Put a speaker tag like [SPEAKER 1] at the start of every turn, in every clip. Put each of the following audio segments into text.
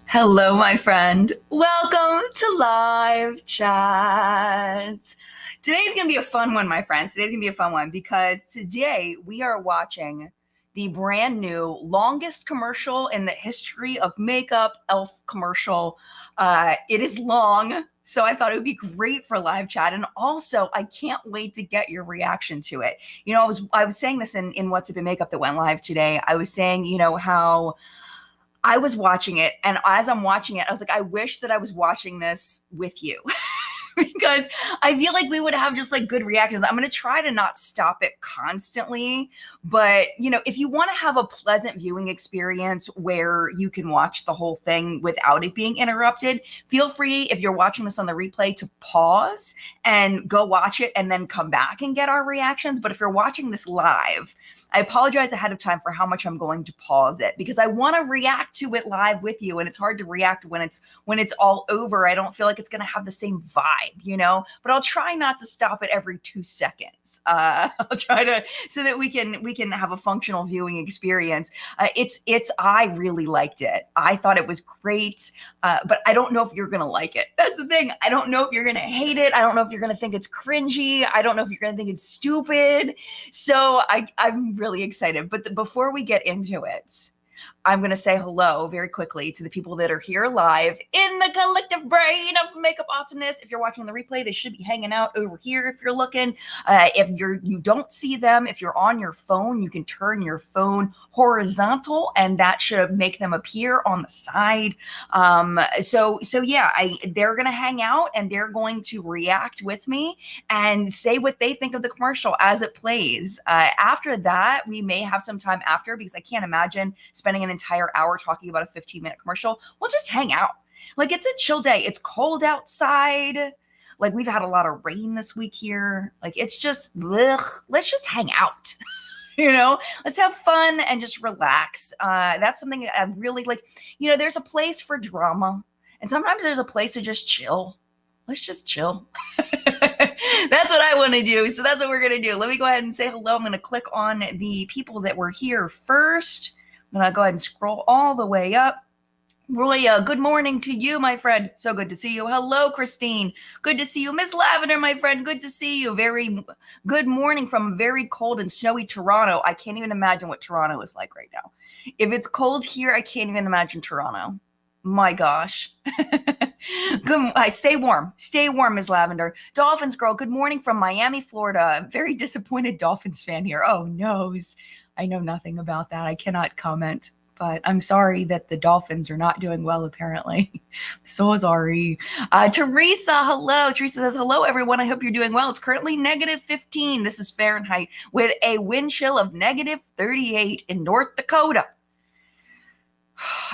[SPEAKER 1] Hello, my friend. Welcome to Live Chats. Today's going to be a fun one, my friends. Today's going to be a fun one because today we are watching the brand new longest commercial in the history of makeup, e.l.f. commercial. It is long, so I thought it would be great for live chat. And also, I can't wait to get your reaction to it. I was saying this in What's Up in Makeup that went live today. I was saying, how I was watching it, and as I'm watching it, I was like, I wish that I was watching this with you. Because I feel like we would have just like good reactions. I'm going to try to not stop it constantly, but if you want to have a pleasant viewing experience where you can watch the whole thing without it being interrupted, feel free, if you're watching this on the replay, to pause and go watch it and then come back and get our reactions. But if you're watching this live, I apologize ahead of time for how much I'm going to pause it because I want to react to it live with you, and it's hard to react when it's all over. I don't feel like it's going to have the same vibe, but I'll try not to stop it every 2 seconds. I'll try to, so that we can have a functional viewing experience. I really liked it. I thought it was great, but I don't know if you're going to like it. That's the thing. I don't know if you're going to hate it. I don't know if you're going to think it's cringy. I don't know if you're going to think it's stupid. So I'm really excited. But before we get into it, I'm going to say hello very quickly to the people that are here live in the collective brain of makeup awesomeness. If you're watching the replay, they should be hanging out over here if you're looking. If you don't see them, if you're on your phone, you can turn your phone horizontal and that should make them appear on the side. So yeah, they're going to hang out and they're going to react with me and say what they think of the commercial as it plays. After that, we may have some time after, because I can't imagine spending an entire hour talking about a 15-minute commercial. We'll just hang out. Like, it's a chill day. It's cold outside. Like, we've had a lot of rain this week here. Like, it's just, ugh, let's just hang out. Let's have fun and just relax. That's something that I really like. There's a place for drama, and sometimes there's a place to just chill. Let's just chill. That's what I want to do. So that's what we're going to do. Let me go ahead and say hello. I'm going to click on the people that were here first. I'm going to go ahead and scroll all the way up. Roya, good morning to you, my friend. So good to see you. Hello, Christine. Good to see you. Miss Lavender, my friend. Good to see you. Very good morning from very cold and snowy Toronto. I can't even imagine what Toronto is like right now. If it's cold here, I can't even imagine Toronto. My gosh. Good. Stay warm. Stay warm, Ms. Lavender. Dolphins girl, good morning from Miami, Florida. Very disappointed Dolphins fan here. Oh, noes. I know nothing about that. I cannot comment, but I'm sorry that the Dolphins are not doing well, apparently. So sorry. Teresa, hello. Teresa says, hello, everyone. I hope you're doing well. It's currently -15. This is Fahrenheit with a wind chill of -38 in North Dakota.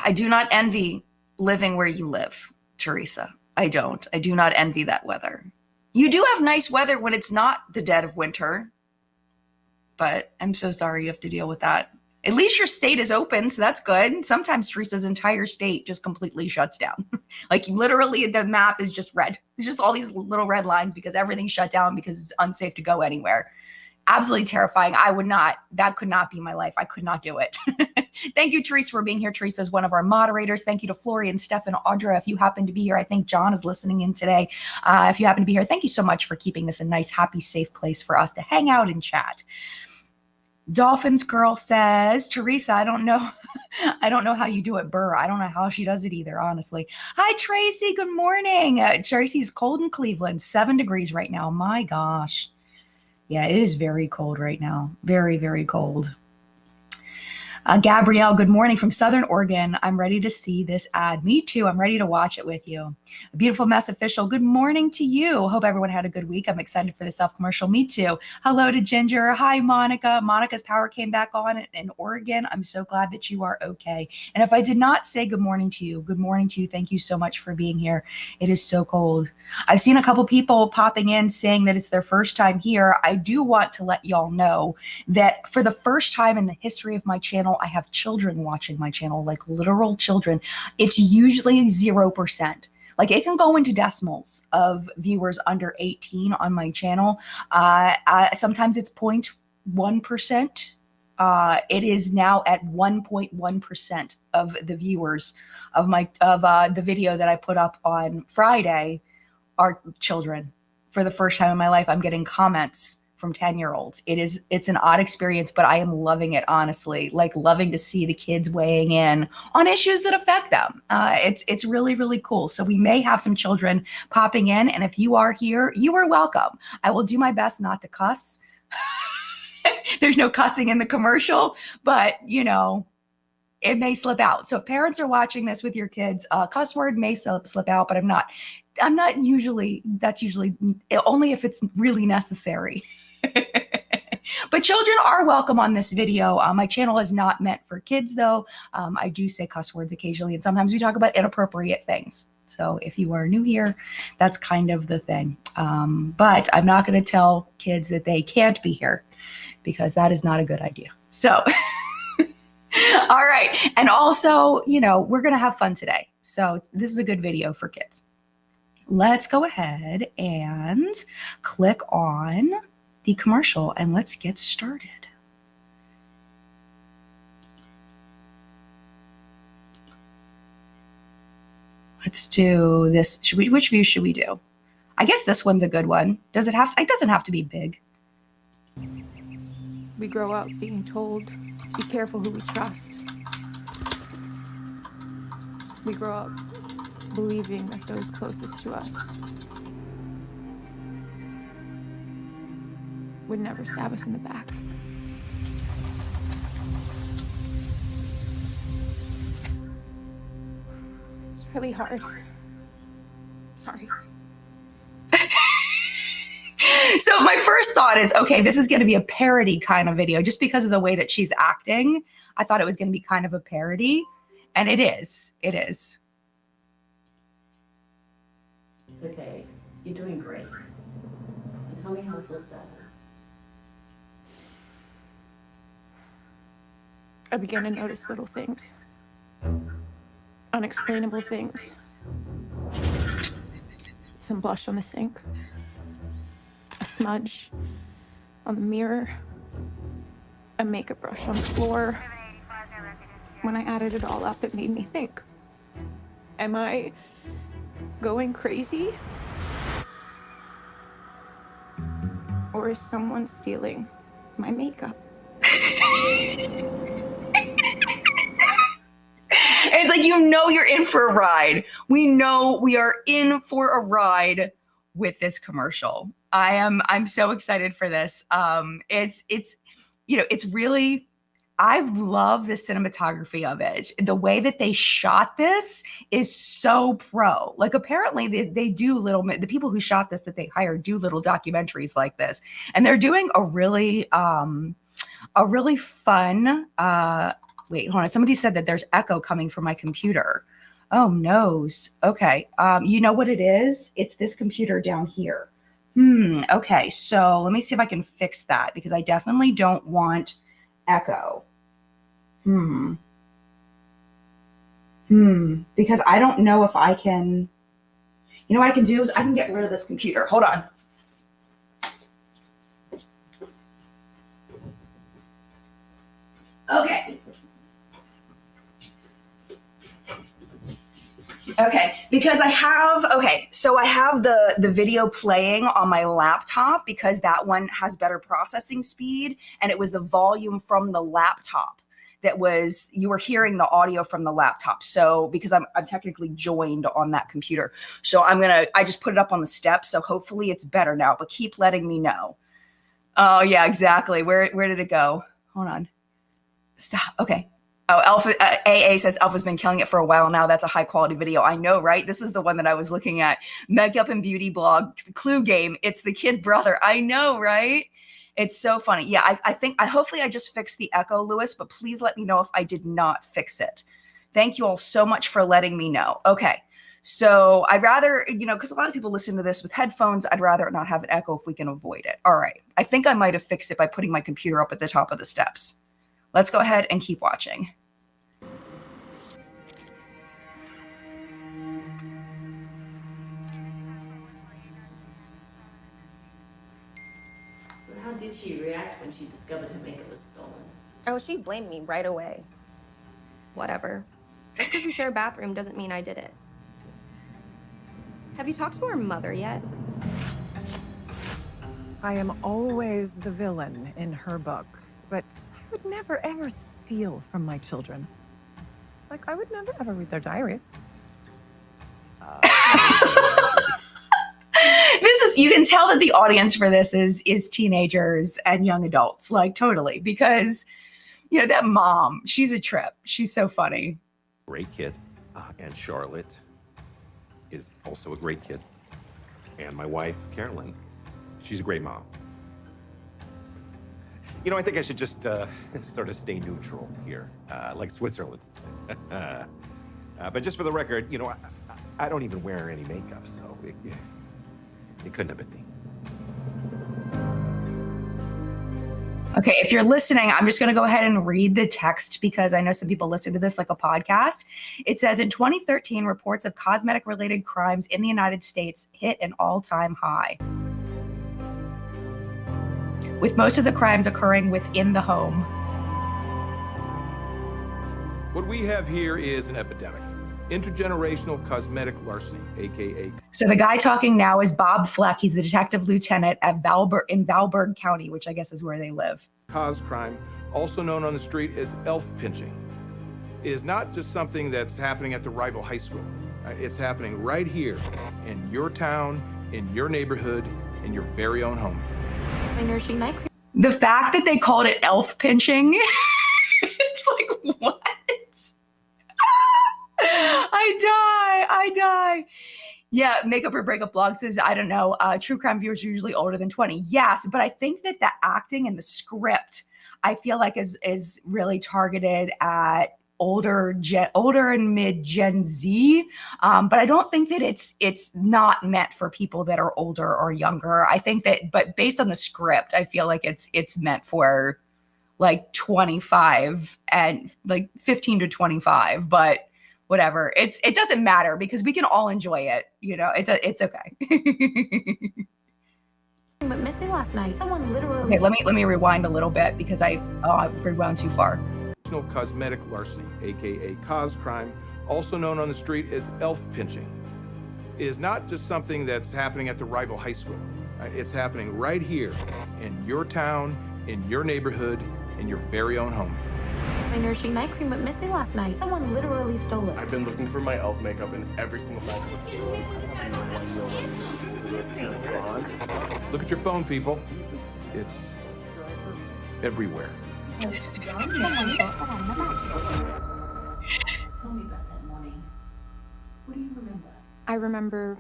[SPEAKER 1] I do not envy living where you live, Teresa. I don't. I do not envy that weather. You do have nice weather when it's not the dead of winter, but I'm so sorry you have to deal with that. At least your state is open, so that's good. Sometimes Teresa's entire state just completely shuts down. Like, literally, the map is just red. It's just all these little red lines because everything's shut down because it's unsafe to go anywhere. Absolutely terrifying. That could not be my life. I could not do it. Thank you, Teresa, for being here. Teresa is one of our moderators. Thank you to Florian, Steph, and Audrey. If you happen to be here, I think John is listening in today. If you happen to be here, thank you so much for keeping this a nice, happy, safe place for us to hang out and chat. Dolphins girl says, Teresa, I don't know. I don't know how you do it, Burr. I don't know how she does it either, honestly. Hi, Tracy. Good morning. Tracy's cold in Cleveland, 7 degrees right now. My gosh. Yeah, it is very cold right now. Very, very cold. Gabrielle, good morning from Southern Oregon. I'm ready to see this ad. Me too. I'm ready to watch it with you. A Beautiful Mess official, good morning to you. Hope everyone had a good week. I'm excited for the self-commercial. Me too. Hello to Ginger. Hi, Monica. Monica's power came back on in Oregon. I'm so glad that you are okay. And if I did not say good morning to you, good morning to you. Thank you so much for being here. It is so cold. I've seen a couple people popping in saying that it's their first time here. I do want to let y'all know that for the first time in the history of my channel, I have children watching my channel, like literal children. It's usually 0%. Like, it can go into decimals of viewers under 18 on my channel. Sometimes it's 0.1%. It is now at 1.1% of the viewers of the video that I put up on Friday are children. For the first time in my life, I'm getting comments from 10-year-olds. It's an odd experience, but I am loving it, honestly. Like, loving to see the kids weighing in on issues that affect them. It's really, really cool. So we may have some children popping in, and if you are here, you are welcome. I will do my best not to cuss. There's no cussing in the commercial, but you know, it may slip out. So if parents are watching this with your kids, cuss word may slip out, but that's usually only if it's really necessary. But children are welcome on this video. My channel is not meant for kids, though. I do say cuss words occasionally, and sometimes we talk about inappropriate things. So if you are new here, that's kind of the thing. But I'm not going to tell kids that they can't be here, because that is not a good idea. So, all right. And also, you know, we're going to have fun today. So this is a good video for kids. Let's go ahead and click on the commercial and let's get started. Let's do this. Which view should we do? I guess this one's a good one. It doesn't have to be big.
[SPEAKER 2] We grow up being told to be careful who we trust. We grow up believing that those closest to us would never stab us in the back. It's really hard. Sorry.
[SPEAKER 1] So my first thought is, okay, this is going to be a parody kind of video just because of the way that she's acting. I thought it was going to be kind of a parody, and it is. It is.
[SPEAKER 3] It's okay. You're doing great. Tell me how this all started.
[SPEAKER 2] I began to notice little things. Unexplainable things. Some blush on the sink. A smudge on the mirror. A makeup brush on the floor. When I added it all up, it made me think. Am I going crazy? Or is someone stealing my makeup?
[SPEAKER 1] It's like, you know, you're in for a ride. We know we are in for a ride with this commercial. I'm so excited for this. It's you know, it's really, I love the cinematography of it. The way that they shot this is so pro. Like, apparently they do the people who shot this that they hired do little documentaries like this. And they're doing a really fun, wait, hold on. Somebody said that there's echo coming from my computer. Oh, noes. Okay. You know what it is? It's this computer down here. Okay. So let me see if I can fix that, because I definitely don't want echo. Because I don't know if I can, you know what I can do is I can get rid of this computer. Hold on. Okay. Okay, because I have the video playing on my laptop, because that one has better processing speed, and it was the volume from the laptop that was, you were hearing the audio from the laptop. So because I'm technically joined on that computer. So I just put it up on the steps, so hopefully it's better now, but keep letting me know. Oh yeah, exactly. Where did it go? Hold on. Stop. Okay. Oh, Alpha AA says Alpha's been killing it for a while now. That's a high quality video. I know, right? This is the one that I was looking at. Makeup and Beauty blog, Clue Game. It's the kid brother. I know, right? It's so funny. Yeah, hopefully I just fixed the echo, Lewis, but please let me know if I did not fix it. Thank you all so much for letting me know. Okay. So I'd rather, you know, because a lot of people listen to this with headphones, I'd rather not have an echo if we can avoid it. All right. I think I might have fixed it by putting my computer up at the top of the steps. Let's go ahead and keep watching.
[SPEAKER 3] So how did she react when she discovered her makeup was stolen?
[SPEAKER 4] Oh, she blamed me right away. Whatever. Just because we share a bathroom doesn't mean I did it. Have you talked to her mother yet?
[SPEAKER 5] I am always the villain in her book, but I would never ever steal from my children. Like, I would never ever read their diaries.
[SPEAKER 1] This is, you can tell that the audience for this is teenagers and young adults, like totally, because you know that mom, she's a trip. She's so funny.
[SPEAKER 6] Great kid. And Charlotte is also a great kid. And my wife, Carolyn, she's a great mom. You know, I think I should just sort of stay neutral here, like Switzerland. But just for the record, you know, I don't even wear any makeup, so it couldn't have been me.
[SPEAKER 1] Okay, if you're listening, I'm just going to go ahead and read the text because I know some people listen to this like a podcast. It says, in 2013, reports of cosmetic-related crimes in the United States hit an all-time high, with most of the crimes occurring within the home.
[SPEAKER 7] What we have here is an epidemic. Intergenerational cosmetic larceny, AKA.
[SPEAKER 1] So the guy talking now is Bob Fleck. He's the detective lieutenant at in Valberg County, which I guess is where they live.
[SPEAKER 7] Cos crime, also known on the street as elf pinching, is not just something that's happening at the rival high school. Right? It's happening right here in your town, in your neighborhood, in your very own home.
[SPEAKER 4] My nourishing night cream.
[SPEAKER 1] The fact that they called it elf pinching, it's like, what? I die. Yeah, Makeup or Breakup blog says, I don't know, true crime viewers are usually older than 20. Yes, but I think that the acting and the script, I feel like is really targeted at older and mid Gen Z. But I don't think that it's not meant for people that are older or younger. I think that, but based on the script, I feel like it's meant for like 25 and like 15 to 25, but whatever. It doesn't matter because we can all enjoy it. You know, it's okay.
[SPEAKER 4] But Missy last night, someone literally.
[SPEAKER 1] Okay, let me rewind a little bit because I rewound too far.
[SPEAKER 7] Cosmetic larceny, AKA cos crime, also known on the street as elf pinching, is not just something that's happening at the rival high school. Right? It's happening right here in your town, in your neighborhood, in your very own home.
[SPEAKER 4] My nourishing night cream went missing last night. Someone literally stole it.
[SPEAKER 8] I've been looking for my elf makeup in every single night.
[SPEAKER 7] Look at your phone, people. It's everywhere.
[SPEAKER 3] Tell me about that morning. What do you remember?
[SPEAKER 2] I remember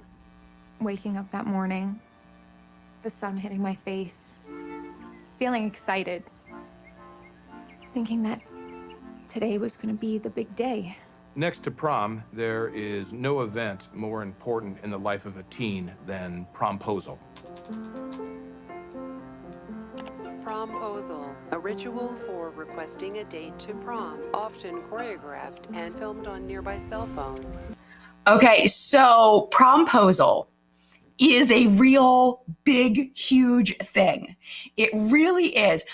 [SPEAKER 2] waking up that morning, the sun hitting my face, feeling excited, thinking that today was going to be the big day.
[SPEAKER 7] Next to prom, there is no event more important in the life of a teen than promposal.
[SPEAKER 9] Proposal, a ritual for requesting a date to prom, often choreographed and filmed on nearby cell phones.
[SPEAKER 1] Okay, so promposal is a real big, huge thing. It really is.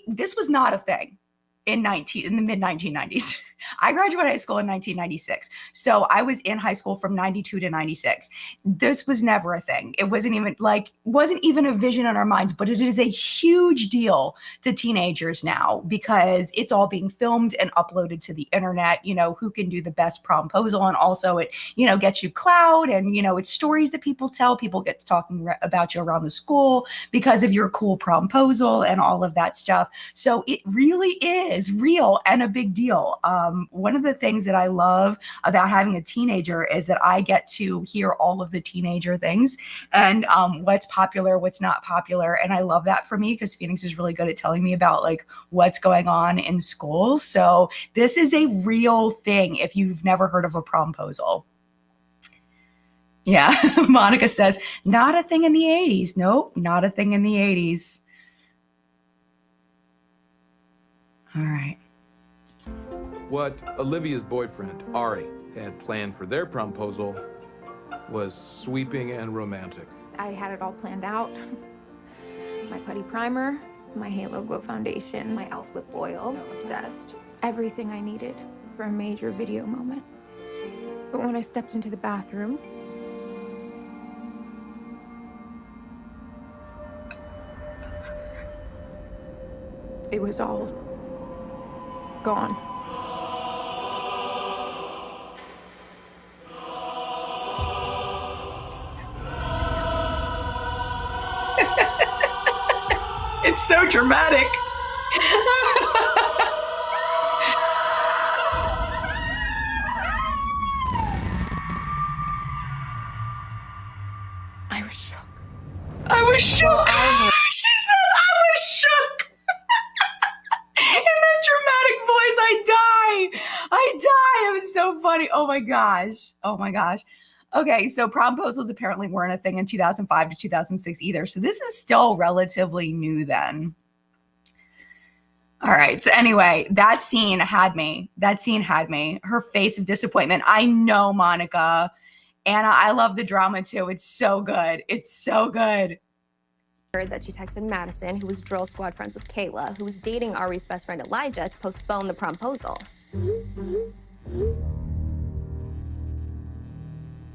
[SPEAKER 1] This was not a thing in the mid 1990s. I graduated high school in 1996. So I was in high school from 92 to 96. This was never a thing. It wasn't even a vision in our minds, but it is a huge deal to teenagers now because it's all being filmed and uploaded to the internet. You know, who can do the best promposal, and also it, you know, gets you clout, and you know, it's stories that people tell. People get to talking about you around the school because of your cool promposal and all of that stuff. So it really is real and a big deal. One of the things that I love about having a teenager is that I get to hear all of the teenager things and what's popular, what's not popular. And I love that for me because Phoenix is really good at telling me about like what's going on in schools. So this is a real thing if you've never heard of a promposal. Yeah, Monica says, not a thing in the 80s. Nope, not a thing in the 80s. All right.
[SPEAKER 7] What Olivia's boyfriend, Audrey, had planned for their promposal was sweeping and romantic.
[SPEAKER 2] I had it all planned out. My putty primer, My Halo Glow foundation, my e.l.f. lip oil, obsessed. Everything I needed for a major video moment. But when I stepped into the bathroom, it was all gone.
[SPEAKER 1] It's so dramatic.
[SPEAKER 2] I was shook.
[SPEAKER 1] I was shook. She says I was shook. In that dramatic voice, I die. It was so funny. Oh my gosh. Okay, so promposals apparently weren't a thing in 2005 to 2006 either. So this is still relatively new then. All right. So anyway, that scene had me. Her face of disappointment. I know, Monica. Anna, I love the drama too. It's so good.
[SPEAKER 4] That she texted Madison, who was drill squad friends with Kayla, who was dating Ari's best friend Elijah, to postpone the promposal.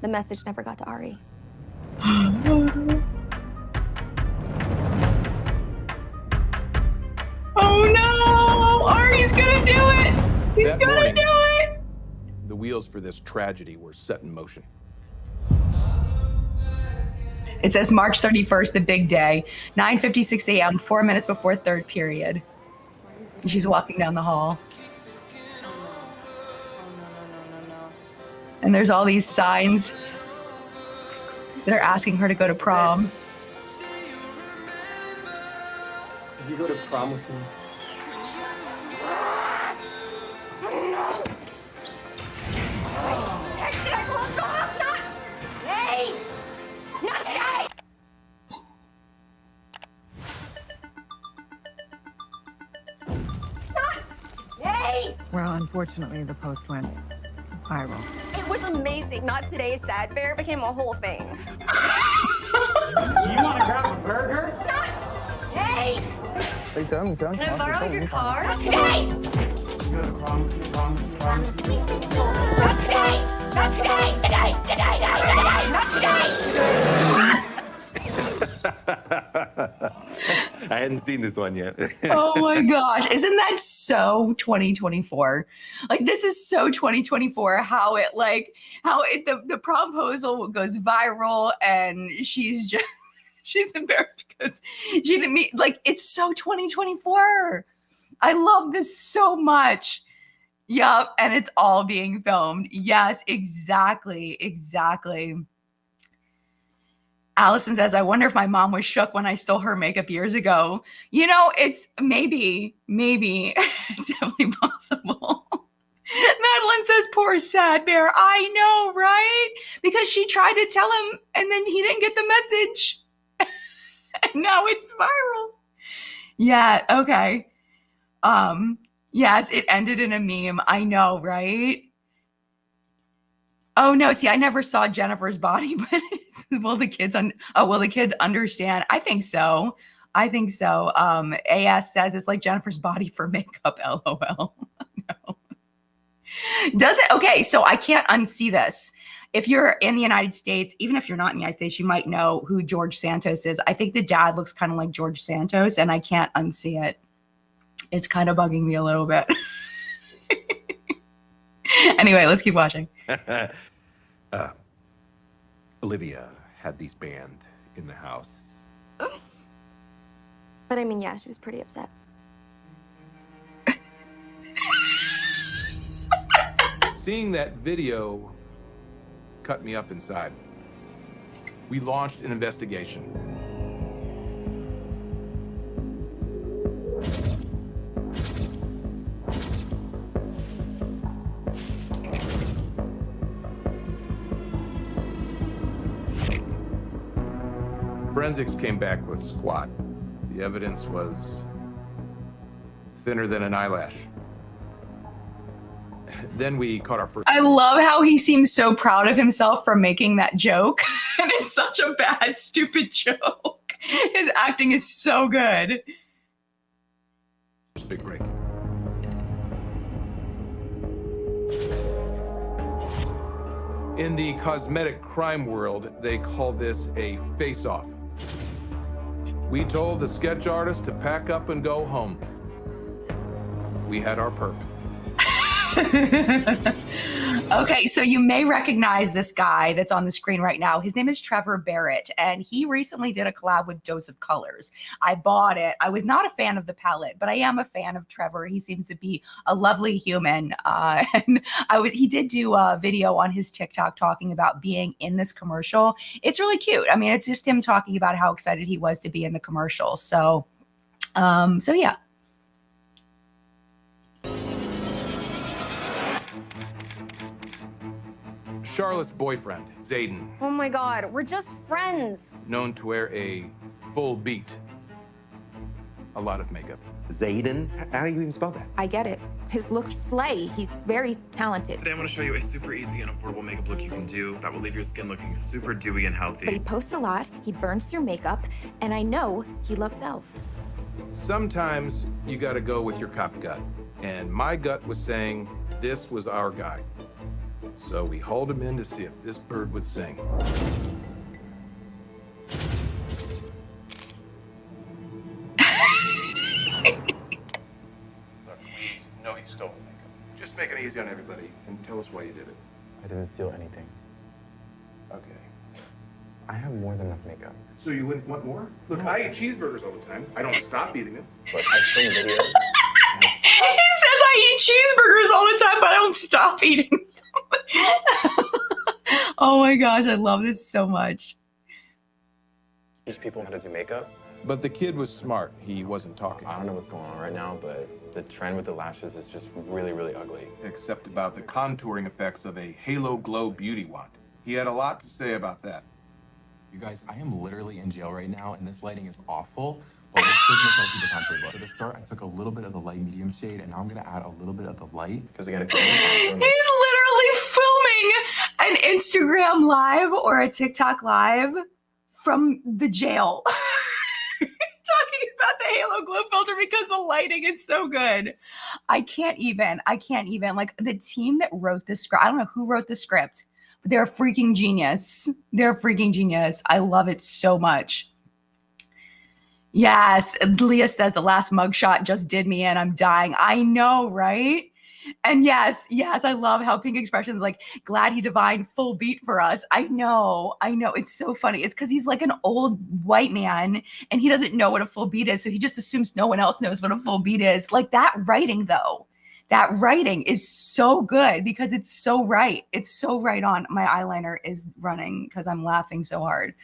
[SPEAKER 4] The message never got to Ari.
[SPEAKER 1] Oh no! Ari's gonna do it! He's
[SPEAKER 7] That
[SPEAKER 1] gonna
[SPEAKER 7] morning,
[SPEAKER 1] do it!
[SPEAKER 7] the wheels for this tragedy were set in motion.
[SPEAKER 1] It says March 31st, the big day, 9:56 a.m., 4 minutes before third period. And she's walking down the hall. And there's all these signs that are asking her to go to prom.
[SPEAKER 8] You go to prom with me?
[SPEAKER 4] Texted, I told him no, not today! Not today! Not today!
[SPEAKER 5] Well, unfortunately, the post went viral.
[SPEAKER 4] It was amazing. Not today, Sad Bear became a whole thing.
[SPEAKER 8] Do you want to grab a burger?
[SPEAKER 4] Not today!
[SPEAKER 8] Can
[SPEAKER 4] Can I borrow your car? Not today!
[SPEAKER 8] You go to prom.
[SPEAKER 4] Not today! Not today! Today! Not today!
[SPEAKER 6] I hadn't seen this one yet.
[SPEAKER 1] Oh my gosh. Isn't that so 2024? Like, this is so 2024, how the promposal goes viral and she's embarrassed because she didn't meet, like, it's so 2024. I love this so much. Yup. And it's all being filmed. Yes, exactly. Allison says, I wonder if my mom was shook when I stole her makeup years ago. You know, it's maybe, it's definitely possible. Madeline says, poor Sad Bear. I know, right? Because she tried to tell him and then he didn't get the message. And now it's viral. Yeah, okay. Yes, it ended in a meme. I know, right? Oh no, see, I never saw Jennifer's body, but will the kids understand? I think so. AS says it's like Jennifer's body for makeup, LOL. No. Does it? Okay, so I can't unsee this. If you're in the United States, even if you're not in the United States, you might know who George Santos is. I think the dad looks kind of like George Santos, and I can't unsee it. It's kind of bugging me a little bit. Anyway, let's keep watching.
[SPEAKER 6] Olivia had these banned in the house.
[SPEAKER 4] But I mean, yeah, she was pretty upset.
[SPEAKER 7] Seeing that video cut me up inside. We launched an investigation. Forensics came back with squat. The evidence was thinner than an eyelash. Then we caught our first.
[SPEAKER 1] I love how he seems so proud of himself for making that joke. And it's such a bad, stupid joke. His acting is so good.
[SPEAKER 7] big break. In the cosmetic crime world, they call this a face-off. We told the sketch artist to pack up and go home. We had our perp.
[SPEAKER 1] Okay, so you may recognize this guy that's on the screen right now. His name is Trevor Barrett, and he recently did a collab with Dose of Colors. I bought it. I was not a fan of the palette, but I am a fan of Trevor. He seems to be a lovely human. And he did do a video on his TikTok talking about being in this commercial. It's really cute. I mean, it's just him talking about how excited he was to be in the commercial. So yeah.
[SPEAKER 7] Charlotte's boyfriend, Zaden,
[SPEAKER 4] Oh my God, we're just friends.
[SPEAKER 7] known to wear a full beat. A lot of makeup.
[SPEAKER 6] Zaden? How do you even spell that?
[SPEAKER 2] I get it. His looks slay. He's very talented.
[SPEAKER 10] Today I'm going to show you a super easy and affordable makeup look you can do that will leave your skin looking super dewy and
[SPEAKER 2] But he
[SPEAKER 10] healthy.
[SPEAKER 2] posts a lot, he burns through makeup, and I know he loves e.l.f.
[SPEAKER 7] Sometimes you gotta go with your cop gut. And my gut was saying this was our guy. So we hauled him in to see if this bird would sing. Look, we know he stole the makeup. Just make it easy on everybody and tell us why you did it.
[SPEAKER 11] I didn't steal anything.
[SPEAKER 7] Okay.
[SPEAKER 11] I have more than enough makeup.
[SPEAKER 7] So you wouldn't want more? Look, I eat cheeseburgers all the time. I don't stop eating them.
[SPEAKER 11] But I film videos.
[SPEAKER 1] He says I eat cheeseburgers all the time, but I don't stop eating them. Oh my gosh, I love this so much.
[SPEAKER 11] Teach people how to do makeup.
[SPEAKER 7] But the kid was smart. He wasn't talking.
[SPEAKER 11] I don't know what's going on right now, but the trend with the lashes is just really, really ugly.
[SPEAKER 7] Except about the contouring effects of a Halo Glow beauty wand. He had a lot to say about that.
[SPEAKER 12] You guys, I am literally in jail right now, and this lighting is awful, but we're still gonna try to keep the contour look. To the start, I took a little bit of the light medium shade, and now I'm gonna add a little bit of the light.
[SPEAKER 11] Because again, if
[SPEAKER 1] He's literally filming an Instagram live or a TikTok live from the jail. Talking about the Halo Glow filter because the lighting is so good. I can't even. Like, the team that wrote this script, I don't know who wrote the script, but they're a freaking genius. They're a freaking genius. I love it so much. Yes, Leah says the last mugshot just did me in. I'm dying. I know, right? And yes, I love how Pink Expression's like, glad he divined full beat for us. I know. It's so funny. It's because he's like an old white man and he doesn't know what a full beat is. So he just assumes no one else knows what a full beat is. Like, that writing, though, that writing is so good because it's so right. It's so right on. My eyeliner is running because I'm laughing so hard.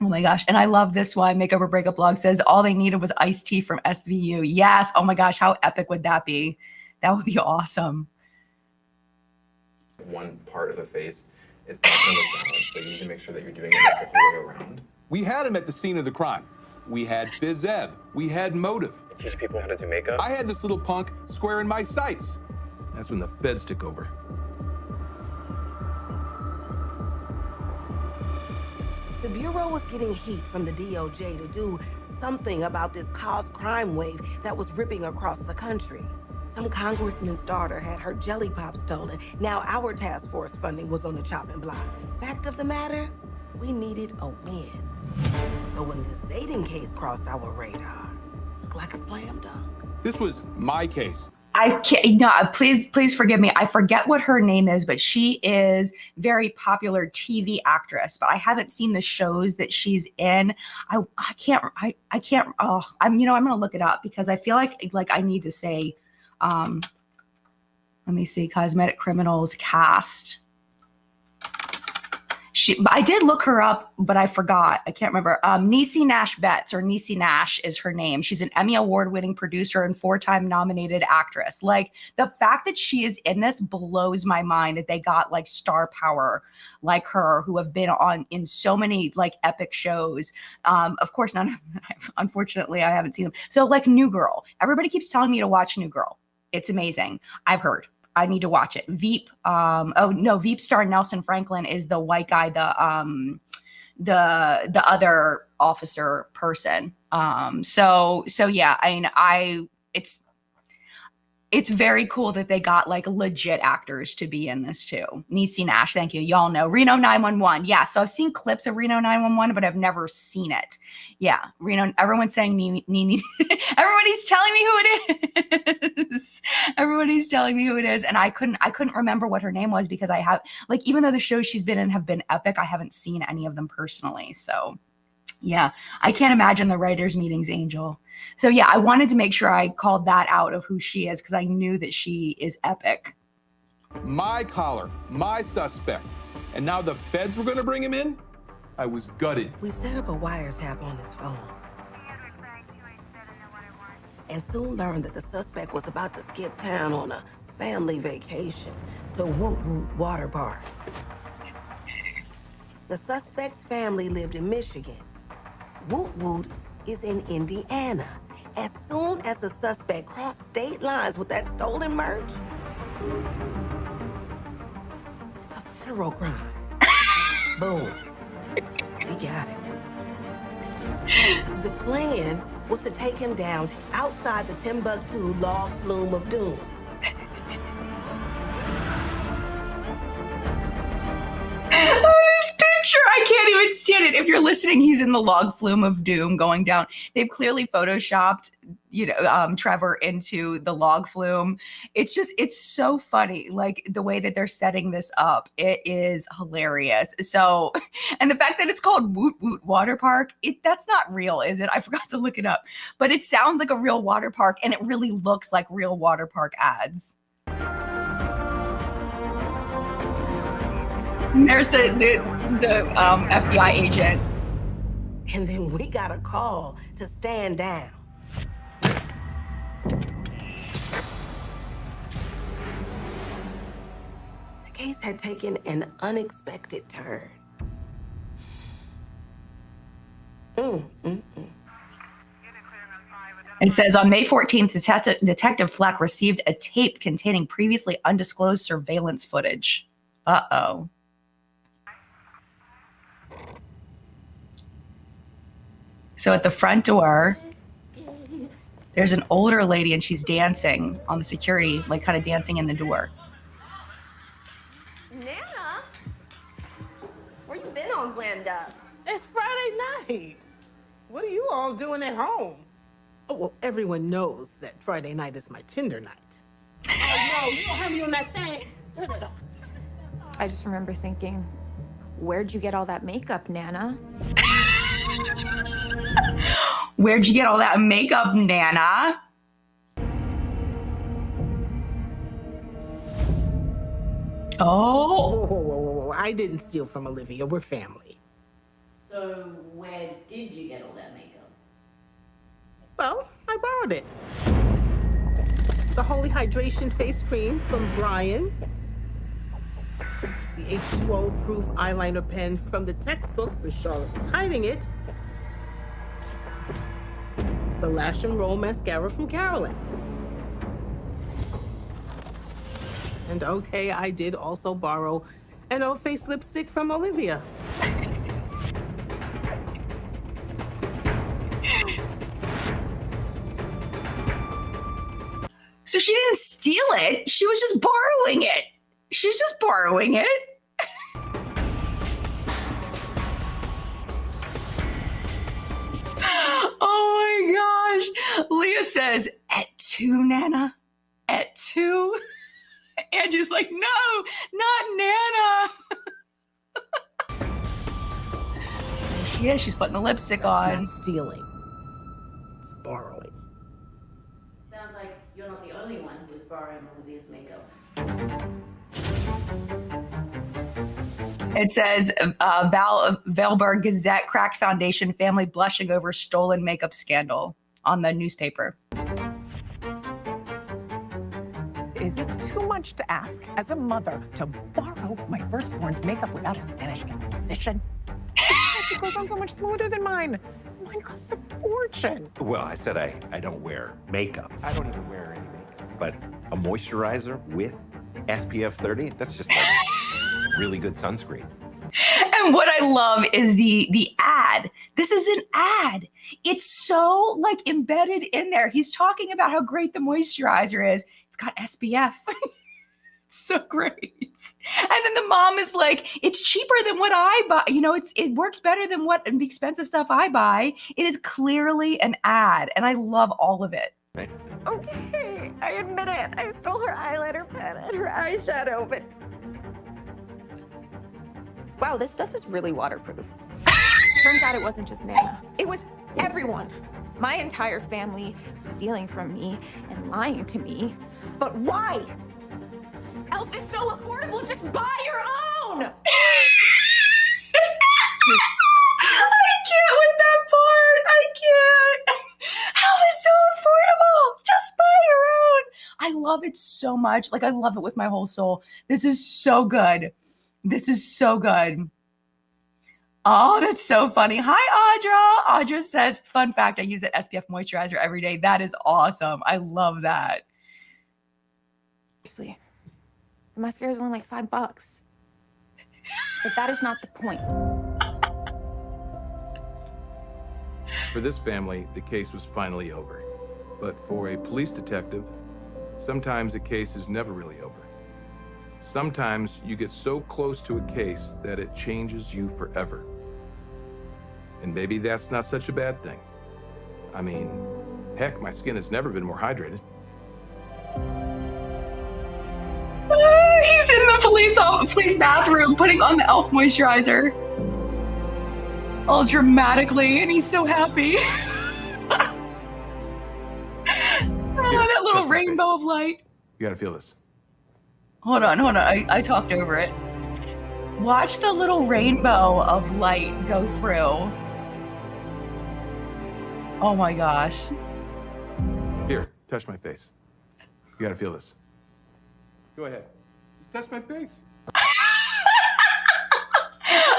[SPEAKER 1] Oh my gosh. And I love this one. Makeup or Breakup blog says all they needed was iced tea from SVU. Yes. Oh my gosh. How epic would that be? That would be awesome.
[SPEAKER 11] one part of the face, it's not gonna look balanced, so you need to make sure that you're doing it like the whole way around.
[SPEAKER 7] We had him at the scene of the crime. We had Phys Ev. We had motive.
[SPEAKER 11] Teach people how to do makeup.
[SPEAKER 7] I had this little punk squaring my sights. That's when the feds took over.
[SPEAKER 13] The Bureau was getting heat from the DOJ to do something about this cause crime wave that was ripping across the country. Some congressman's daughter had her jelly pop stolen. Now our task force funding was on the chopping block. Fact of the matter, we needed a win. So when the Zaden case crossed our radar, looked like a slam dunk.
[SPEAKER 7] This was my case.
[SPEAKER 1] I can't, no, please forgive me. I forget what her name is, but she is very popular TV actress, but I haven't seen the shows that she's in. I can't, oh, I'm going to look it up because I feel like I need to say, let me see, Cosmetic Criminals cast. I did look her up, but I forgot. I can't remember. Niecy Nash Betts, or Niecy Nash is her name. She's an Emmy Award-winning producer and 4-time nominated actress. Like, the fact that she is in this blows my mind, that they got like star power like her, who have been in so many like epic shows. Of course, none of them, unfortunately, I haven't seen them. So like New Girl. Everybody keeps telling me to watch New Girl. It's amazing. I've heard. I need to watch it. Veep. Veep star Nelson Franklin is the white guy, the other officer person. So yeah, I it's very cool that they got like legit actors to be in this too. Niecy Nash, thank you. Y'all know Reno 911. Yeah, so I've seen clips of Reno 911, but I've never seen it. Yeah, Reno. Everyone's saying Nene. Everybody's telling me who it is. Everybody's telling me who it is, and I couldn't remember what her name was because I have like even though the shows she's been in have been epic, I haven't seen any of them personally. So yeah, I can't imagine the writers' meetings, Angel. So yeah, I wanted to make sure I called that out of who she is because I knew that she is epic.
[SPEAKER 7] My collar, my suspect. And now the feds were gonna bring him in? I was gutted.
[SPEAKER 13] We set up a wiretap on his phone. And soon learned that the suspect was about to skip town on a family vacation to Woot Woot Water Park. The suspect's family lived in Michigan. Woot Woot is in Indiana. As soon as the suspect crossed state lines with that stolen merch, it's a federal crime. Boom. We got him. The plan was to take him down outside the Timbuktu log flume of doom.
[SPEAKER 1] I can't even stand it. If you're listening, he's in the log flume of doom going down. They've clearly photoshopped, Trevor into the log flume. It's so funny. Like the way that they're setting this up, it is hilarious. So, and the fact that it's called Woot Woot Water Park, that's not real, is it? I forgot to look it up, but it sounds like a real water park and it really looks like real water park ads. And there's the FBI agent.
[SPEAKER 13] And then we got a call to stand down. The case had taken an unexpected turn.
[SPEAKER 1] It says on May 14th, Detective Fleck received a tape containing previously undisclosed surveillance footage. Uh-oh. So at the front door, there's an older lady and she's dancing on the security, like kind of dancing in the door.
[SPEAKER 4] Nana? Where you been all glammed up?
[SPEAKER 13] It's Friday night. What are you all doing at home? Oh, well, everyone knows that Friday night is my Tinder night. Oh, no, you don't have me on that thing. Turn it off.
[SPEAKER 2] I just remember thinking, where'd you get all that makeup, Nana?
[SPEAKER 1] Where'd you get all that makeup, Nana? Oh.
[SPEAKER 13] Whoa. I didn't steal from Olivia. We're family.
[SPEAKER 3] So where did you get all that makeup?
[SPEAKER 13] Well, I borrowed it. The Holy Hydration Face Cream from Brian. The H2O-proof eyeliner pen from the textbook where Charlotte was hiding it. The Lash and Roll mascara from Carolyn. And okay, I did also borrow an O-Face lipstick from Olivia.
[SPEAKER 1] So she didn't steal it. She was just borrowing it. She's just borrowing it. Oh my gosh. Leah says, at 2, Nana? At 2? Angie's like, no, not Nana. Yeah, she's putting the lipstick on.
[SPEAKER 13] That's not stealing. It's borrowing.
[SPEAKER 3] Sounds like you're not the only one who's borrowing Olivia's makeup.
[SPEAKER 1] It says, Valberg Gazette, cracked foundation, family blushing over stolen makeup scandal on the newspaper.
[SPEAKER 5] Is it too much to ask as a mother to borrow my firstborn's makeup without a Spanish inquisition? It goes on so much smoother than mine. Mine costs a fortune.
[SPEAKER 6] Well, I said I don't wear makeup. I don't even wear any makeup. But a moisturizer with SPF 30, that's just like really good sunscreen.
[SPEAKER 1] And what I love is the ad. This is an ad. It's so like embedded in there. He's talking about how great the moisturizer is. It's got SPF. It's so great. And then the mom is like, it's cheaper than what I buy. You know, it works better than what the expensive stuff I buy. It is clearly an ad, and I love all of it.
[SPEAKER 2] Okay, I admit it. I stole her eyeliner pen and her eyeshadow, but
[SPEAKER 4] Wow, this stuff is really waterproof.
[SPEAKER 2] turns out it wasn't just Nana. It was everyone. My entire family stealing from me and lying to me. But why? Elf is so affordable, just buy your own!
[SPEAKER 1] I can't with that part. I can't. How is so affordable? Just buy your own. I love it so much. Like, I love it with my whole soul. This is so good. This is so good. Oh, that's so funny. Hi, Audra. Audra says, fun fact, I use that SPF moisturizer every day. That is awesome. I love that.
[SPEAKER 2] Seriously, the mascara is only like $5. But that is not the point.
[SPEAKER 7] For this family, the case was finally over. But for a police detective, sometimes a case is never really over. Sometimes you get so close to a case that it changes you forever. And maybe that's not such a bad thing. I mean, heck, my skin has never been more hydrated.
[SPEAKER 1] He's in the police bathroom putting on the Elf moisturizer. All dramatically, and he's so happy. That little rainbow of light.
[SPEAKER 7] You gotta feel this.
[SPEAKER 1] Hold on. I talked over it. Watch the little rainbow of light go through. Oh my gosh.
[SPEAKER 7] Here, touch my face. You gotta feel this. Go ahead. Just touch my face.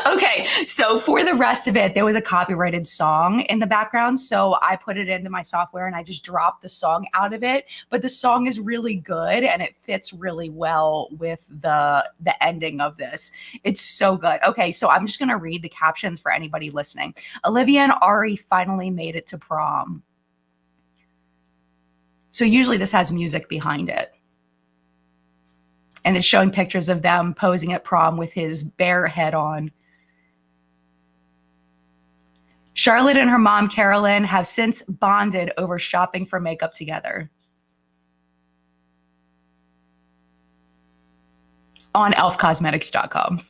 [SPEAKER 1] Okay, so for the rest of it, there was a copyrighted song in the background. So I put it into my software and I just dropped the song out of it. But the song is really good and it fits really well with the ending of this. It's so good. Okay, so I'm just gonna read the captions for anybody listening. Olivia and Ari finally made it to prom. So usually this has music behind it. And it's showing pictures of them posing at prom with his bear head on. Charlotte and her mom, Carolyn, have since bonded over shopping for makeup together. On elfcosmetics.com.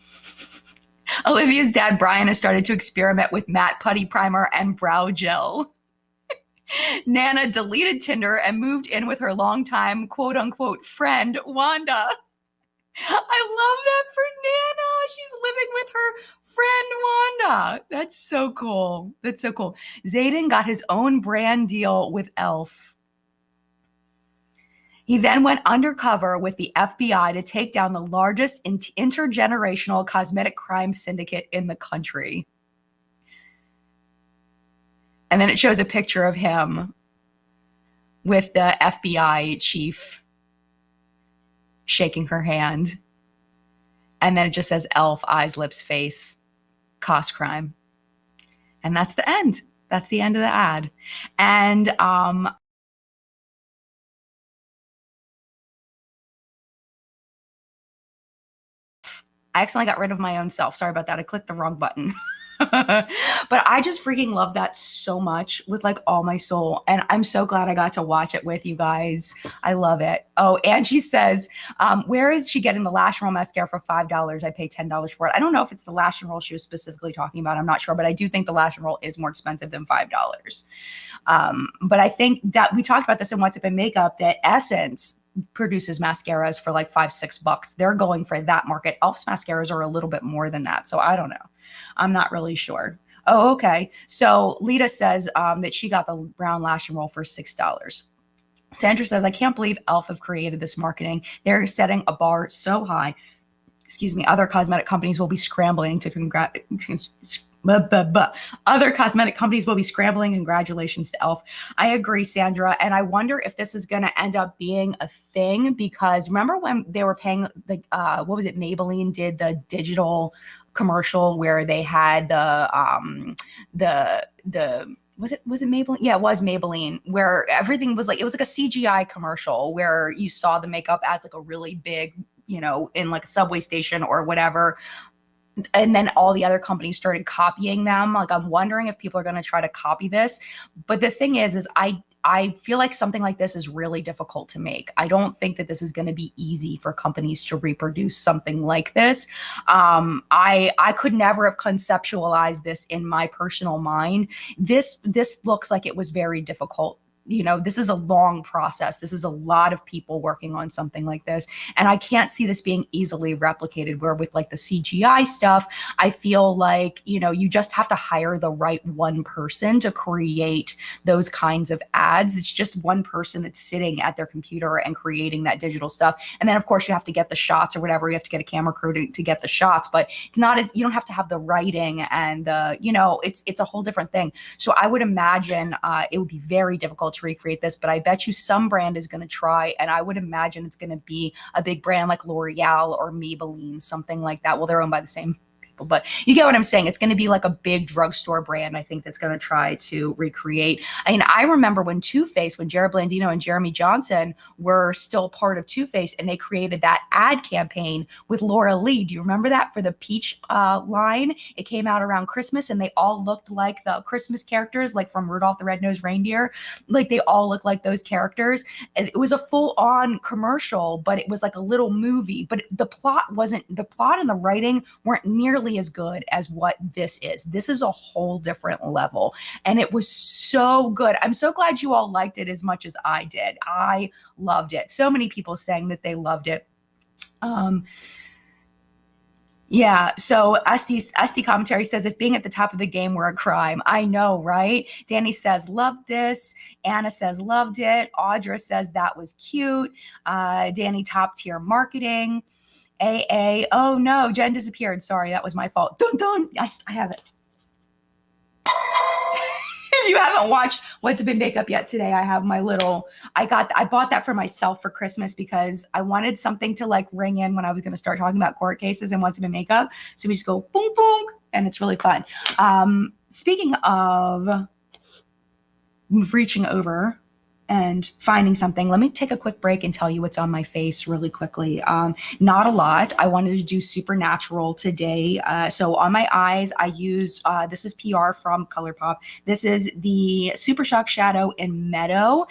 [SPEAKER 1] Olivia's dad, Brian, has started to experiment with matte putty primer and brow gel. Nana deleted Tinder and moved in with her longtime quote-unquote friend, Wanda. I love that for Nana. She's living with her friend Wanda. That's so cool. That's so cool. Zaden got his own brand deal with Elf. He then went undercover with the FBI to take down the largest intergenerational cosmetic crime syndicate in the country. And then it shows a picture of him with the FBI chief shaking her hand. And then it just says Elf, eyes, lips, face, cost crime. And that's the end. That's the end of the ad. And I accidentally got rid of my own self. Sorry about that. I clicked the wrong button. But I just freaking love that so much with like all my soul. And I'm so glad I got to watch it with you guys. I love it. Oh, Angie says, where is she getting the Lash and Roll mascara for $5? I pay $10 for it. I don't know if it's the Lash and Roll she was specifically talking about. I'm not sure, but I do think the Lash and Roll is more expensive than $5. But I think that we talked about this in What's Up in Makeup, that Essence produces mascaras for like $5-6. They're going for that market. Elf's mascaras are a little bit more than that. So I don't know. I'm not really sure. Oh, okay. So Lita says that she got the brown Lash and Roll for $6. Sandra says, I can't believe Elf have created this marketing. They're setting a bar so high. Excuse me. Other cosmetic companies will be scrambling to Other cosmetic companies will be scrambling. Congratulations to Elf. I agree, Sandra. And I wonder if this is going to end up being a thing, because remember when they were paying the, what was it? Maybelline did the digital commercial where they had the was it Maybelline? Yeah, it was Maybelline, where everything was like, it was like a CGI commercial where you saw the makeup as like a really big, you know, in like a subway station or whatever. And then all the other companies started copying them. Like, I'm wondering if people are going to try to copy this. But the thing is I feel like something like this is really difficult to make. I don't think that this is going to be easy for companies to reproduce something like this. I could never have conceptualized this in my personal mind. This looks like it was very difficult. You know, this is a long process. This is a lot of people working on something like this. And I can't see this being easily replicated, where with like the CGI stuff, I feel like, you know, you just have to hire the right one person to create those kinds of ads. It's just one person that's sitting at their computer and creating that digital stuff. And then of course you have to get the shots or whatever. You have to get a camera crew to get the shots, but it's not as, you don't have to have the writing and you know, it's a whole different thing. So I would imagine it would be very difficult to recreate this, but I bet you some brand is going to try, and I would imagine it's going to be a big brand like L'Oreal or Maybelline, something like that. Well, they're owned by the same people, but you get what I'm saying. It's going to be like a big drugstore brand, I think, that's going to try to recreate. I mean, I remember when Too Faced, when Jared Blandino and Jeremy Johnson were still part of Too Faced, and they created that ad campaign with Laura Lee. Do you remember that, for the Peach line? It came out around Christmas, and they all looked like the Christmas characters, like from Rudolph the Red-Nosed Reindeer. Like, they all looked like those characters. And it was a full-on commercial, but it was like a little movie. But the plot and the writing weren't nearly as good as what this is. This is a whole different level, and it was so good. I'm so glad you all liked it as much as I did. I loved it. So many people saying that they loved it. Yeah, so SD commentary says, if being at the top of the game were a crime. I know, right? Danny says, loved this. Anna says, loved it. Audra says, that was cute. Danny, top tier marketing. AA, oh no, Jen disappeared. Sorry, that was my fault. Dun dun, I have it. If you haven't watched What's Been Makeup yet today, I have my little, I bought that for myself for Christmas because I wanted something to like ring in when I was going to start talking about court cases and What's Been Makeup. So we just go boom, boom, and it's really fun. Speaking of reaching over and finding something, let me take a quick break and tell you what's on my face really quickly. Not a lot. I wanted to do Supernatural today. So on my eyes, I use, this is PR from ColourPop. This is the Super Shock Shadow in Meadow.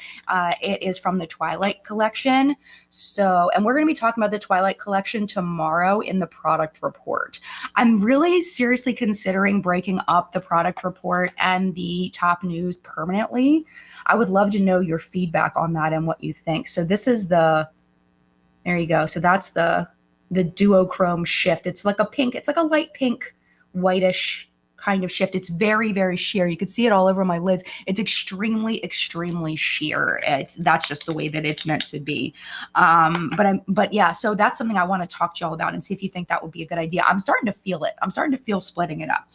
[SPEAKER 1] It is from the Twilight collection. So, and we're going to be talking about the Twilight collection tomorrow in the product report. I'm really seriously considering breaking up the product report and the top news permanently. I would love to know your feedback on that and what you think. So this is there you go. So that's the duochrome shift. It's like a pink, it's like a light pink, whitish kind of shift. It's very, very sheer. You could see it all over my lids. It's extremely, extremely sheer. That's just the way that it's meant to be. But yeah, so that's something I want to talk to y'all about and see if you think that would be a good idea. I'm starting to feel it. I'm starting to feel splitting it up.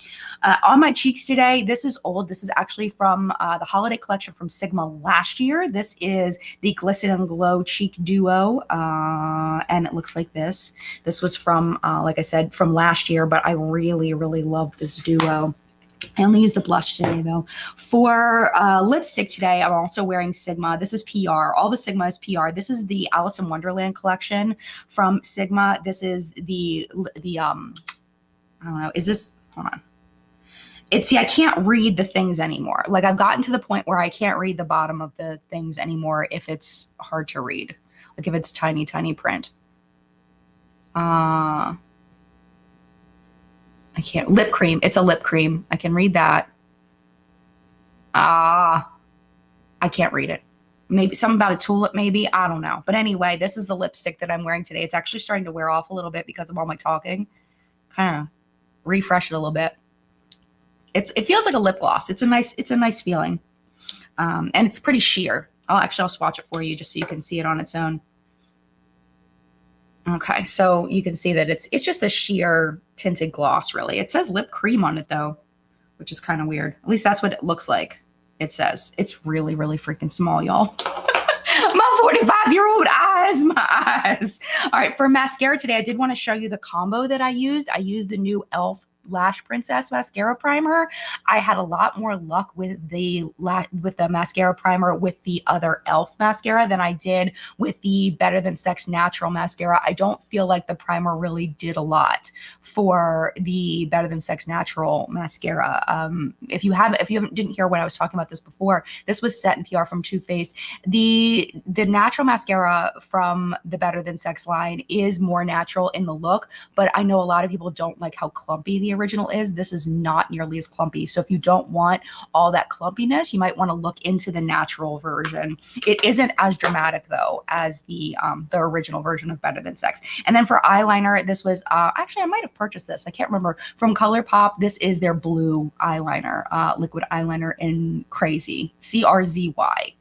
[SPEAKER 1] On my cheeks today, this is old. This is actually from the holiday collection from Sigma last year. This is the Glisten and Glow Cheek Duo. And it looks like this. This was from, like I said, from last year, but I really, really love this duo. I only use the blush today though. For lipstick today, I'm also wearing Sigma. This is PR. All the Sigma is PR. This is the Alice in Wonderland collection from Sigma. This is the I don't know, is this, hold on. See, I can't read the things anymore. Like, I've gotten to the point where I can't read the bottom of the things anymore if it's hard to read. Like if it's tiny, tiny print. I can't, lip cream. It's a lip cream. I can read that. I can't read it. Maybe something about a tulip, maybe. I don't know. But anyway, this is the lipstick that I'm wearing today. It's actually starting to wear off a little bit because of all my talking. Kind of refresh it a little bit. It feels like a lip gloss. It's a nice feeling. And it's pretty sheer. I'll swatch it for you just so you can see it on its own. Okay, so you can see that it's just a sheer tinted gloss, really. It says lip cream on it, though, which is kind of weird. At least that's what it looks like. It says. It's really, really freaking small, y'all. My 45-year-old eyes, my eyes. All right, for mascara today, I did want to show you the combo that I used. I used the new e.l.f. Lash Princess mascara primer. I had a lot more luck with the mascara primer with the other e.l.f. mascara than I did with the Better Than Sex Natural mascara. I don't feel like the primer really did a lot for the Better Than Sex Natural mascara. If you didn't hear when I was talking about this before, this was set in PR from Too Faced. The natural mascara from the Better Than Sex line is more natural in the look, but I know a lot of people don't like how clumpy the original is. This is not nearly as clumpy. So if you don't want all that clumpiness, you might want to look into the natural version. It isn't as dramatic though as the original version of Better Than Sex. And then for eyeliner, this was actually I might have purchased this. I can't remember, from ColourPop. This is their blue eyeliner, liquid eyeliner in Crazy, CRZY.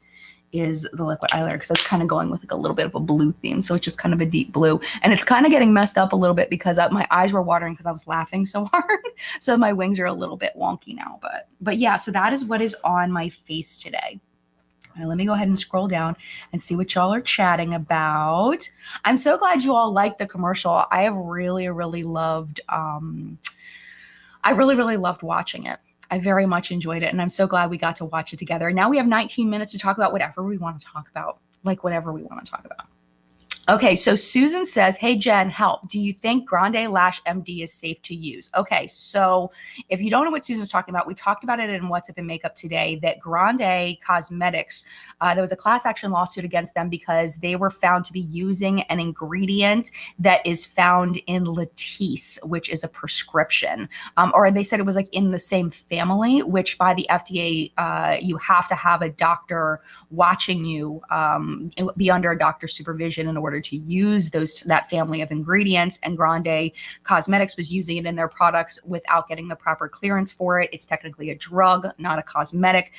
[SPEAKER 1] Is the liquid eyeliner, because I was kind of going with like a little bit of a blue theme. So it's just kind of a deep blue, and it's kind of getting messed up a little bit because my eyes were watering because I was laughing so hard. So my wings are a little bit wonky now, but yeah, so that is what is on my face today. All right, let me go ahead and scroll down and see what y'all are chatting about. I'm so glad you all liked the commercial. I have really loved, I really loved watching it. I very much enjoyed it, and I'm so glad we got to watch it together. And now we have 19 minutes to talk about whatever we want to talk about, like whatever we want to talk about. Okay, so Susan says, hey, Jen, help. Do you think Grande Lash MD is safe to use? Okay, so if you don't know what Susan's talking about, we talked about it in What's Up in Makeup today, that Grande Cosmetics, there was a class action lawsuit against them because they were found to be using an ingredient that is found in Latisse, which is a prescription. Or they said it was like in the same family, which by the FDA, you have to have a doctor watching you, be under a doctor's supervision in order to use that family of ingredients. And Grande Cosmetics was using it in their products without getting the proper clearance for it. It's technically a drug, not a cosmetic.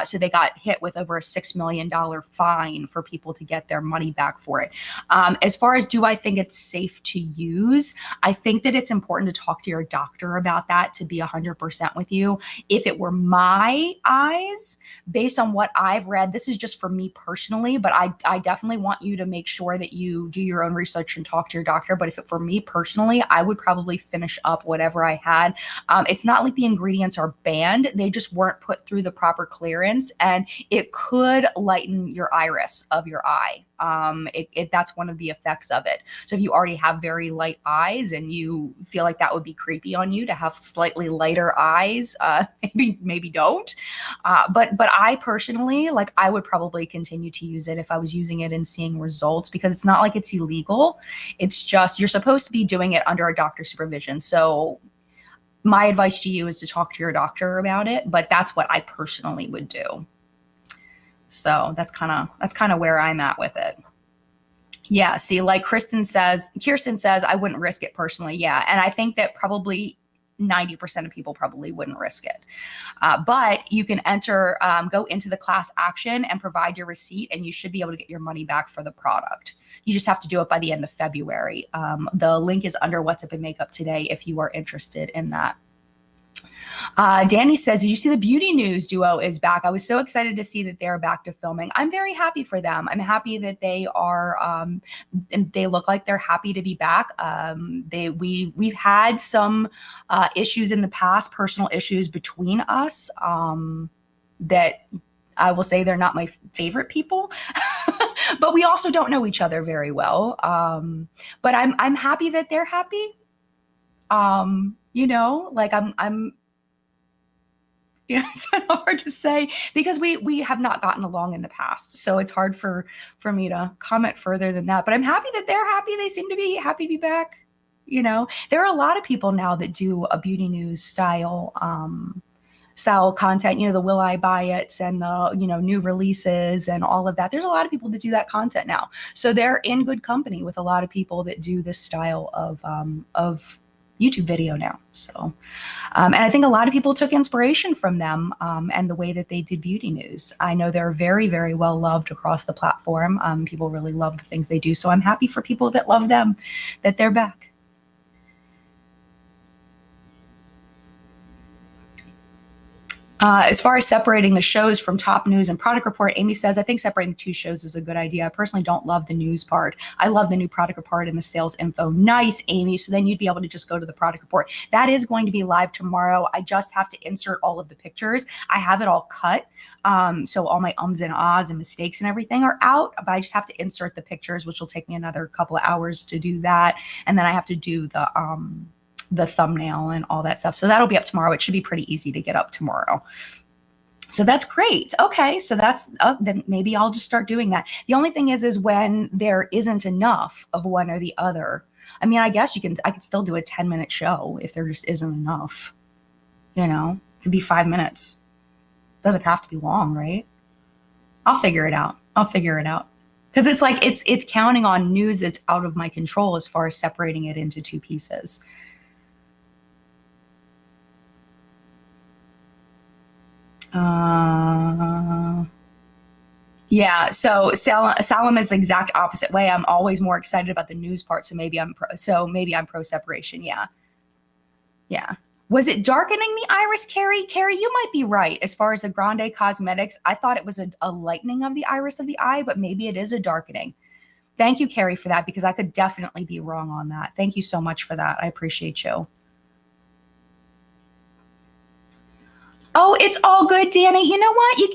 [SPEAKER 1] So they got hit with over a $6 million fine for people to get their money back for it. As far as, do I think it's safe to use? I think that it's important to talk to your doctor about that, to be 100% with you. If it were my eyes, based on what I've read, this is just for me personally, but I definitely want you to make sure that you do your own research and talk to your doctor. But if it for me personally, I would probably finish up whatever I had. It's not like the ingredients are banned. They just weren't put through the proper clearance, and it could lighten your iris of your eye. That's one of the effects of it. So if you already have very light eyes and you feel like that would be creepy on you to have slightly lighter eyes, maybe don't. But I personally, like, I would probably continue to use it if I was using it and seeing results, because it's not like it's illegal. It's just, you're supposed to be doing it under a doctor's supervision. So my advice to you is to talk to your doctor about it, but that's what I personally would do. So that's kind of where I'm at with it. Yeah, see, like Kirsten says, I wouldn't risk it personally. Yeah, and I think that probably 90% of people probably wouldn't risk it. But you can go into the class action and provide your receipt, and you should be able to get your money back for the product. You just have to do it by the end of February. The link is under What's Up in Makeup today if you are interested in that. Danny says, did you see the Beauty News duo is back? I was so excited to see that they're back to filming. I'm very happy for them. I'm happy that they are, and they look like they're happy to be back. We've had some issues in the past, personal issues between us, that I will say they're not my favorite people, but we also don't know each other very well. But I'm happy that they're happy. You know, like I'm you know, it's kind of hard to say because we have not gotten along in the past. So it's hard for me to comment further than that. But I'm happy that they're happy. They seem to be happy to be back. You know, there are a lot of people now that do a Beauty News style content, you know, the Will I Buy It and the, you know, new releases and all of that. There's a lot of people that do that content now. So they're in good company with a lot of people that do this style of YouTube video now. So, and I think a lot of people took inspiration from them and the way that they did Beauty News. I know they're very, very well loved across the platform. People really love the things they do. So I'm happy for people that love them, that they're back. As far as separating the shows from top news and product report, Amy says, I think separating the two shows is a good idea. I personally don't love the news part. I love the new product report and the sales info. Nice, Amy. So then you'd be able to just go to the product report. That is going to be live tomorrow. I just have to insert all of the pictures. I have it all cut. So all my ums and ahs and mistakes and everything are out, but I just have to insert the pictures, which will take me another couple of hours to do that. And then I have to do the thumbnail and all that stuff. So that'll be up tomorrow. It should be pretty easy to get up tomorrow. So that's great. Okay. So that's then maybe I'll just start doing that. The only thing is when there isn't enough of one or the other. I mean, I guess I could still do a 10-minute show if there just isn't enough, you know, it could be 5 minutes. Doesn't have to be long, right? I'll figure it out. Cause it's like, it's counting on news that's out of my control as far as separating it into two pieces. Yeah, so Salam is the exact opposite way. I'm always more excited about the news part, so maybe I'm pro separation. Yeah. Was it darkening the iris, Carrie? Carrie, you might be right. As far as the Grande Cosmetics, I thought it was a lightening of the iris of the eye, but maybe it is a darkening. Thank you, Carrie, for that, because I could definitely be wrong on that. Thank you so much for that. I appreciate you. Oh, it's all good, Danny. You know what? You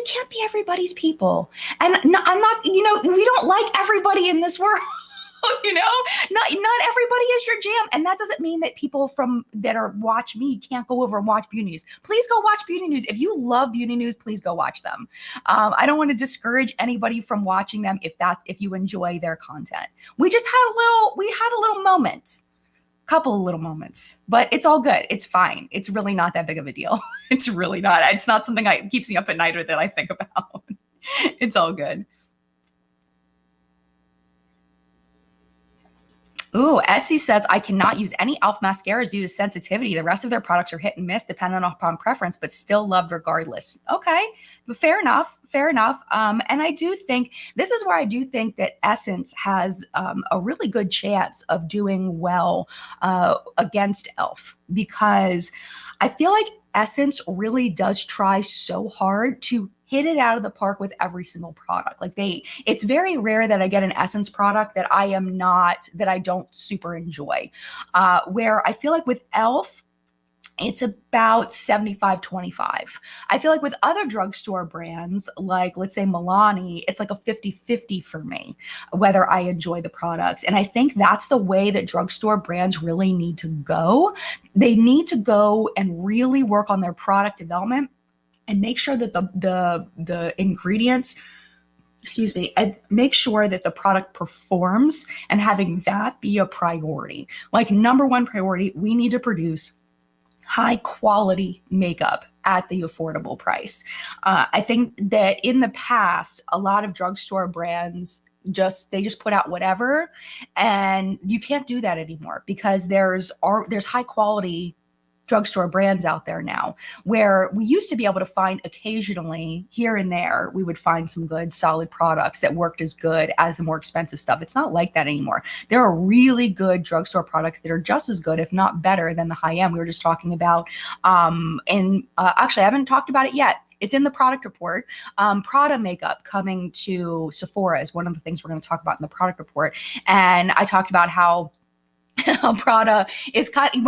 [SPEAKER 1] can't be everybody's people. And I'm not, we don't like everybody in this world. Not everybody is your jam. And that doesn't mean that people that watch me can't go over and watch Beauty News. Please go watch Beauty News. If you love Beauty News, please go watch them. I don't want to discourage anybody from watching them if you enjoy their content. We just had a little moment. Couple of little moments, but it's all good. It's fine. It's really not that big of a deal. It's really not. It's not something that keeps me up at night or that I think about. It's all good. Ooh, Etsy says, I cannot use any e.l.f. mascaras due to sensitivity. The rest of their products are hit and miss depending upon preference, but still loved regardless. Okay, but fair enough. And I do think, this is where I do think that Essence has a really good chance of doing well against e.l.f. because I feel like Essence really does try so hard to hit it out of the park with every single product. Like it's very rare that I get an Essence product that I don't super enjoy. Where I feel like with e.l.f., it's about 75-25. I feel like with other drugstore brands, like let's say Milani, it's like a 50-50 for me, whether I enjoy the products. And I think that's the way that drugstore brands really need to go. They need to go and really work on their product development and make sure that the ingredients, and make sure that the product performs, and having that be a priority. Like number one priority, we need to produce high quality makeup at the affordable price. I think that in the past, a lot of drugstore brands just put out whatever, and you can't do that anymore because there's high quality drugstore brands out there now, where we used to be able to find occasionally here and there, we would find some good solid products that worked as good as the more expensive stuff. It's not like that anymore. There are really good drugstore products that are just as good, if not better, than the high end we were just talking about. Actually, I haven't talked about it yet. It's in the product report. Prada makeup coming to Sephora is one of the things we're going to talk about in the product report. And I talked about how Prada is from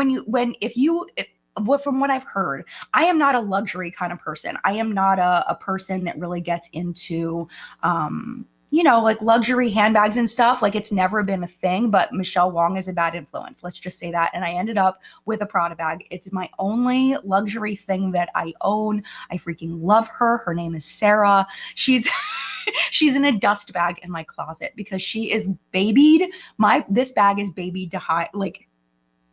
[SPEAKER 1] what I've heard, I am not a luxury kind of person. I am not a person that really gets into, like luxury handbags and stuff. Like it's never been a thing, but Michelle Wong is a bad influence. Let's just say that. And I ended up with a Prada bag. It's my only luxury thing that I own. I freaking love her. Her name is Sarah. She's in a dust bag in my closet because she is babied. This bag is babied to high, like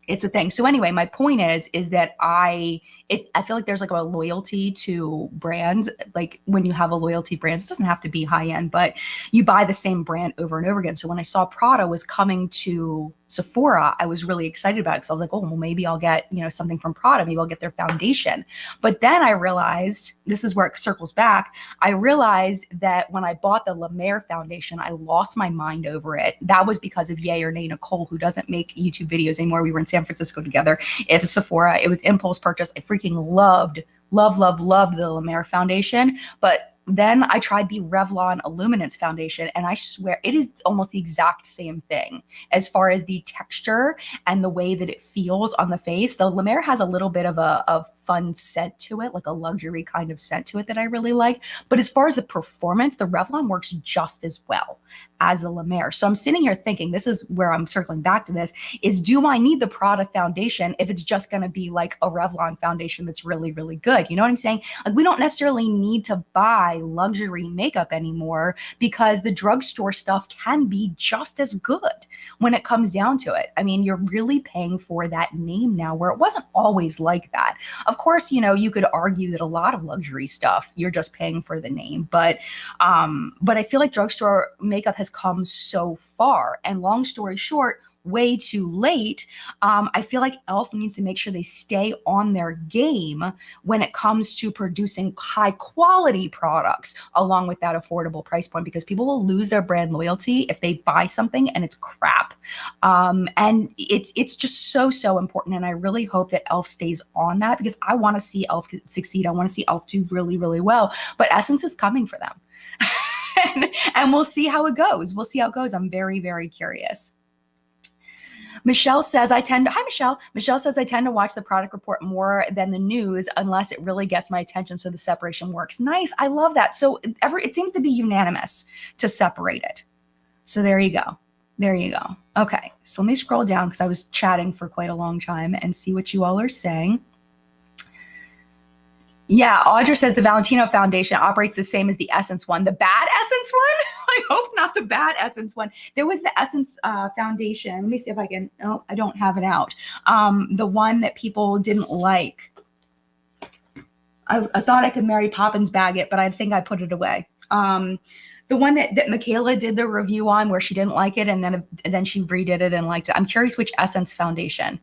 [SPEAKER 1] it's a thing. So anyway, my point is that I feel like there's like a loyalty to brands. Like when you have a loyalty brand, it doesn't have to be high end, but you buy the same brand over and over again. So when I saw Prada was coming to Sephora, I was really excited about it because I was like, oh, well, maybe I'll get, something from Prada. Maybe I'll get their foundation. But then I realized, this is where it circles back. I realized that when I bought the La Mer foundation, I lost my mind over it. That was because of Yay or Nay Nicole, who doesn't make YouTube videos anymore. We were in San Francisco together at Sephora. It was impulse purchase. I freaking loved Loved the La Mer foundation, but then I tried the Revlon Illuminance foundation, and I swear it is almost the exact same thing as far as the texture and the way that it feels on the face. The La Mer has a little bit of a fun scent to it, like a luxury kind of scent to it that I really like. But as far as the performance, the Revlon works just as well as the La Mer. So I'm sitting here thinking, this is where I'm circling back to this, is do I need the Prada foundation if it's just going to be like a Revlon foundation that's really, really good? You know what I'm saying? Like, we don't necessarily need to buy luxury makeup anymore because the drugstore stuff can be just as good when it comes down to it. I mean, you're really paying for that name now, where it wasn't always like that. Of course, you know, you could argue that a lot of luxury stuff, you're just paying for the name, but I feel like drugstore makeup has come so far. And long story short, way too late. I feel like e.l.f. needs to make sure they stay on their game when it comes to producing high quality products along with that affordable price point, because people will lose their brand loyalty if they buy something and it's crap. And it's just so important. And I really hope that e.l.f. stays on that, because I want to see e.l.f. succeed. I want to see e.l.f. do really, really well. But Essence is coming for them. and we'll see how it goes. We'll see how it goes. I'm very, very curious. Michelle says, hi, Michelle. Michelle says, I tend to watch the product report more than the news unless it really gets my attention, so the separation works. Nice. I love that. So it seems to be unanimous to separate it. So there you go. There you go. Okay. So let me scroll down, because I was chatting for quite a long time, and see what you all are saying. Yeah, Audrey says the Valentino foundation operates the same as the Essence one. The bad Essence one? I hope not the bad Essence one. There was the Essence foundation. Let me see if I can, oh, I don't have it out. The one that people didn't like. I thought I could Mary Poppins bag it, but I think I put it away. The one that Michaela did the review on, where she didn't like it, and then she redid it and liked it. I'm curious which Essence foundation.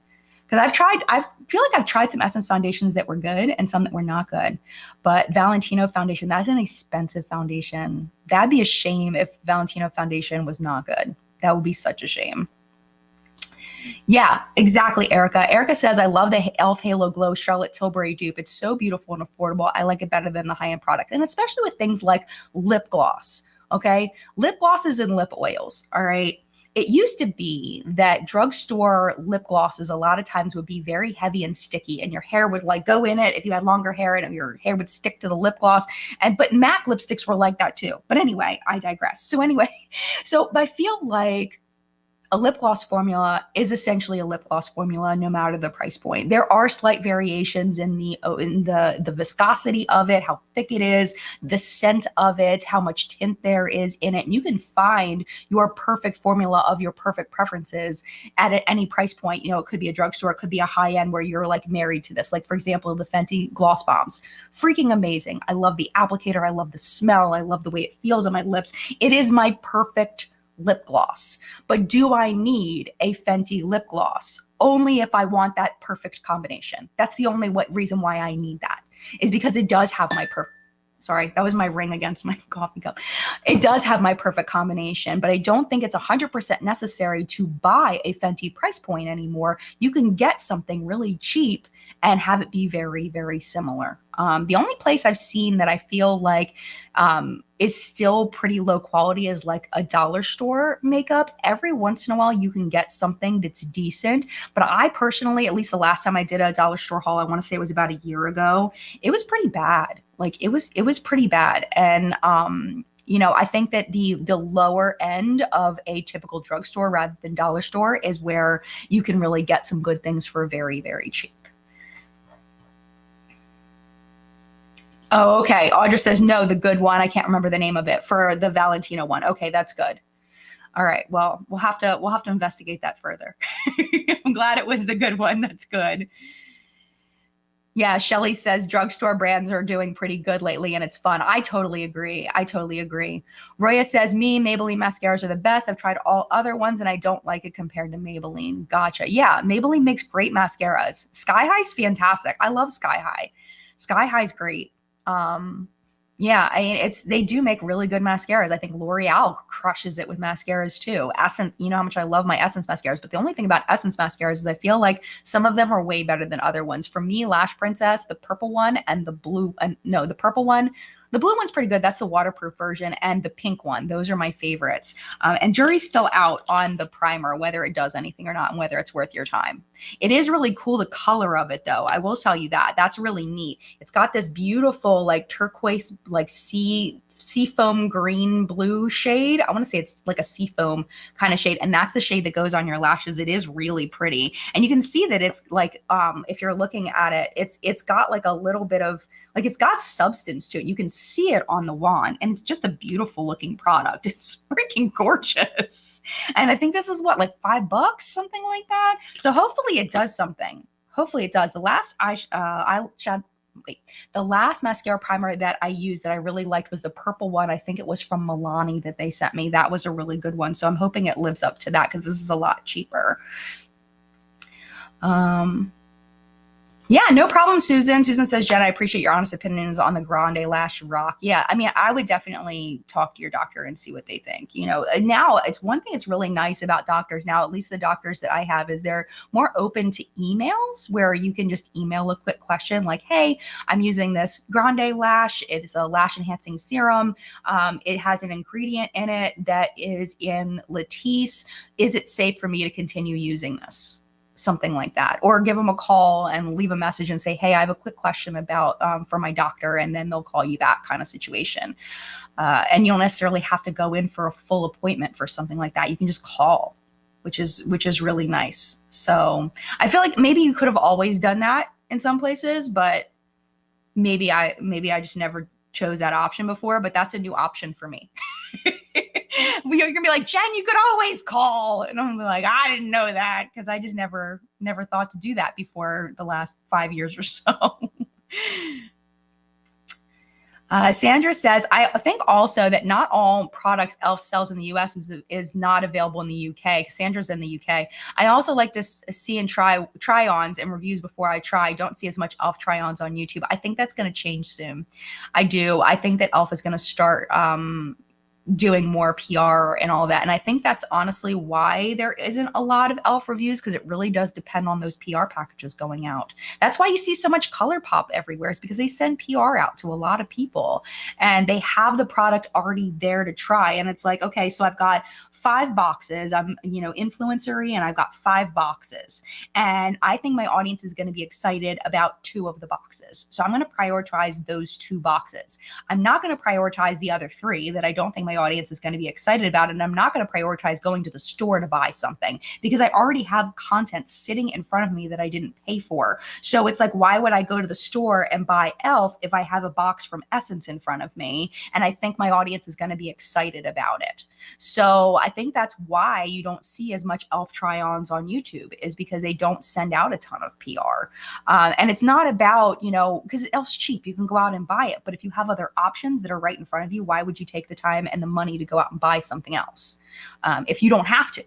[SPEAKER 1] Because I feel like I've tried some Essence foundations that were good and some that were not good. But Valentino foundation, that's an expensive foundation. That'd be a shame if Valentino foundation was not good. That would be such a shame. Yeah, exactly, Erica. Erica says, I love the e.l.f. Halo Glow Charlotte Tilbury dupe. It's so beautiful and affordable. I like it better than the high-end product. And especially with things like lip gloss, okay? Lip glosses and lip oils, all right? It used to be that drugstore lip glosses a lot of times would be very heavy and sticky, and your hair would like go in it if you had longer hair, and your hair would stick to the lip gloss. But MAC lipsticks were like that too. But anyway, I digress. So I feel like a lip gloss formula is essentially a lip gloss formula, no matter the price point. There are slight variations in the viscosity of it, how thick it is, the scent of it, how much tint there is in it. And you can find your perfect formula of your perfect preferences at any price point. You know, it could be a drugstore, it could be a high end where you're like married to this. Like, for example, the Fenty Gloss Bombs, freaking amazing. I love the applicator. I love the smell. I love the way it feels on my lips. It is my perfect lip gloss. But do I need a Fenty lip gloss? Only if I want that perfect combination. That's the only reason why I need that, is because it does have my sorry, that was my ring against my coffee cup. It does have my perfect combination, but I don't think it's 100% necessary to buy a Fenty price point anymore. You can get something really cheap and have it be very, very similar. The only place I've seen that I feel like is still pretty low quality is like a dollar store makeup. Every once in a while you can get something that's decent, but I personally, at least the last time I did a dollar store haul, I want to say it was about a year ago, it was pretty bad. Like it was pretty bad. And you know, I think that the lower end of a typical drugstore rather than dollar store is where you can really get some good things for very, very cheap. Oh, okay. Audrey says, no, the good one. I can't remember the name of it, for the Valentino one. Okay, that's good. All right. Well, we'll have to investigate that further. I'm glad it was the good one. That's good. Yeah, Shelly says drugstore brands are doing pretty good lately and it's fun. I totally agree. I totally agree. Roya says, Maybelline mascaras are the best. I've tried all other ones and I don't like it compared to Maybelline. Gotcha. Yeah, Maybelline makes great mascaras. Sky High's fantastic. I love Sky High. Sky High's great. Yeah, I mean, they do make really good mascaras. I think L'Oreal crushes it with mascaras too. Essence, you know how much I love my Essence mascaras, but the only thing about Essence mascaras is I feel like some of them are way better than other ones. For me, Lash Princess, the purple one and the blue, no, the purple one. The blue one's pretty good. That's the waterproof version. And the pink one. Those are my favorites. And jury's still out on the primer, whether it does anything or not and whether it's worth your time. It is really cool, the color of it, though. I will tell you that. That's really neat. It's got this beautiful, like, turquoise, like, seafoam green blue shade. I want to say it's like a seafoam kind of shade, and that's the shade that goes on your lashes. It is really pretty, and you can see that it's like if you're looking at it, it's got like a little bit of like it's got substance to it. You can see it on the wand, and it's just a beautiful looking product. It's freaking gorgeous, and I think this is what, like $5, something like that. So hopefully it does something. Hopefully it does. The last the last mascara primer that I used that I really liked was the purple one. I think it was from Milani that they sent me. That was a really good one. So I'm hoping it lives up to that because this is a lot cheaper. Yeah, no problem, Susan. Susan says, Jen, I appreciate your honest opinions on the Grande Lash Rock. Yeah, I mean, I would definitely talk to your doctor and see what they think. You know, now it's one thing that's really nice about doctors now, at least the doctors that I have, is they're more open to emails where you can just email a quick question like, hey, I'm using this Grande Lash. It's a lash enhancing serum. It has an ingredient in it that is in Latisse. Is it safe for me to continue using this? Something like that, or give them a call and leave a message and say, hey, I have a quick question about for my doctor, and then they'll call you back, kind of situation. And you don't necessarily have to go in for a full appointment for something like that. You can just call, which is really nice. So I feel like maybe you could have always done that in some places, but maybe I just never chose that option before, but that's a new option for me. You're gonna be like, Jen, you could always call. And I'm like, I didn't know that because I just never thought to do that before the last 5 years or so. Sandra says, I think also that not all products e.l.f. sells in the US is not available in the UK. Sandra's in the UK. I also like to see and try-ons and reviews before I try. Don't see as much e.l.f. try-ons on YouTube. I think that's going to change soon. I do. I think that e.l.f. is going to start doing more PR and all that. And I think that's honestly why there isn't a lot of e.l.f. reviews, because it really does depend on those PR packages going out. That's why you see so much color pop everywhere, is because they send PR out to a lot of people and they have the product already there to try. And it's like, okay, so I've got 5 boxes. I'm, you know, influencer-y, and I've got 5 boxes. And I think my audience is going to be excited about 2 of the boxes. So I'm going to prioritize those 2 boxes. I'm not going to prioritize the other 3 that I don't think my audience is going to be excited about. And I'm not going to prioritize going to the store to buy something because I already have content sitting in front of me that I didn't pay for. So it's like, why would I go to the store and buy e.l.f. if I have a box from Essence in front of me? And I think my audience is going to be excited about it. So I think that's why you don't see as much e.l.f. try-ons on YouTube, is because they don't send out a ton of PR. And it's not about, you know, because e.l.f.'s cheap. You can go out and buy it. But if you have other options that are right in front of you, why would you take the time and the money to go out and buy something else if you don't have to?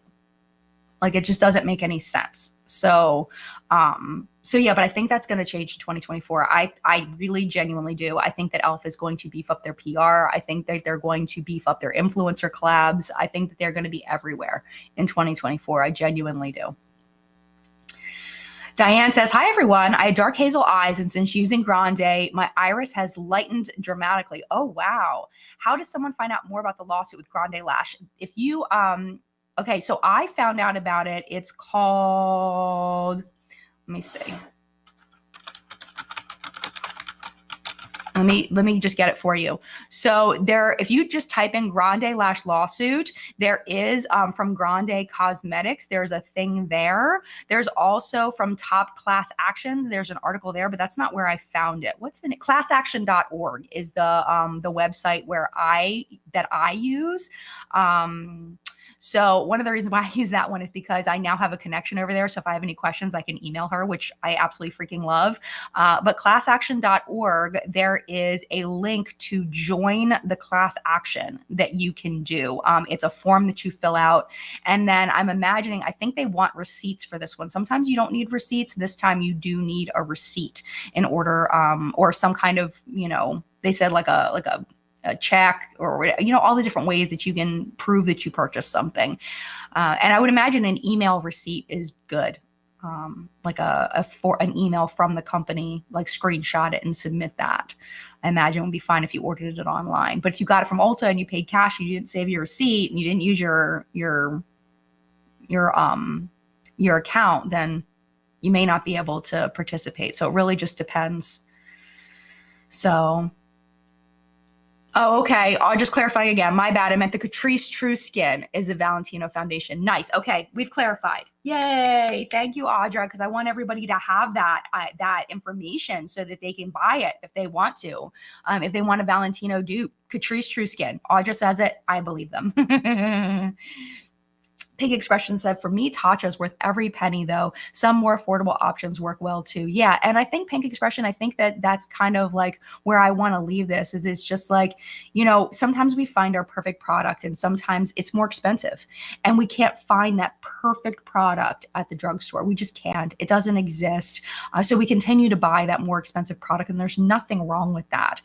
[SPEAKER 1] Like, it just doesn't make any sense. So yeah, but I think that's going to change in 2024. I really genuinely do. I think that e.l.f. is going to beef up their PR. I think that they're going to beef up their influencer collabs. I think that they're going to be everywhere in 2024. I genuinely do. Diane says, hi, everyone. I had dark hazel eyes, and since using Grande, my iris has lightened dramatically. Oh, wow. How does someone find out more about the lawsuit with Grande Lash? If you, okay, so I found out about it. It's called, let me see. Let me just get it for you. So there, if you just type in Grande Lash lawsuit, there is from Grande Cosmetics, there's a thing there. There's also from Top Class Actions, there's an article there, but that's not where I found it. What's the name? Classaction.org is the website where I use. So one of the reasons why I use that one is because I now have a connection over there. So if I have any questions, I can email her, which I absolutely freaking love. But classaction.org, there is a link to join the class action that you can do. It's a form that you fill out. And then I'm imagining, I think they want receipts for this one. Sometimes you don't need receipts. This time you do need a receipt in order, or some kind of, you know, they said like a check, or, you know, all the different ways that you can prove that you purchased something. And I would imagine an email receipt is good. Like an email from the company, like screenshot it and submit that. I imagine it would be fine if you ordered it online. But if you got it from Ulta and you paid cash, and you didn't save your receipt and you didn't use your account, then you may not be able to participate. So it really just depends. So, oh, okay. I'll just clarify again. My bad. I meant the Catrice True Skin is the Valentino foundation. Nice. Okay. We've clarified. Yay. Thank you, Audrey, because I want everybody to have that information so that they can buy it if they want to. If they want a Valentino dupe, Catrice True Skin. Audrey says it. I believe them. Pink Expression said, for me, Tatcha's worth every penny, though. Some more affordable options work well, too. Yeah, and I think Pink Expression, I think that's kind of like where I want to leave this, is it's just like, you know, sometimes we find our perfect product and sometimes it's more expensive. And we can't find that perfect product at the drugstore. We just can't. It doesn't exist. So we continue to buy that more expensive product, and there's nothing wrong with that.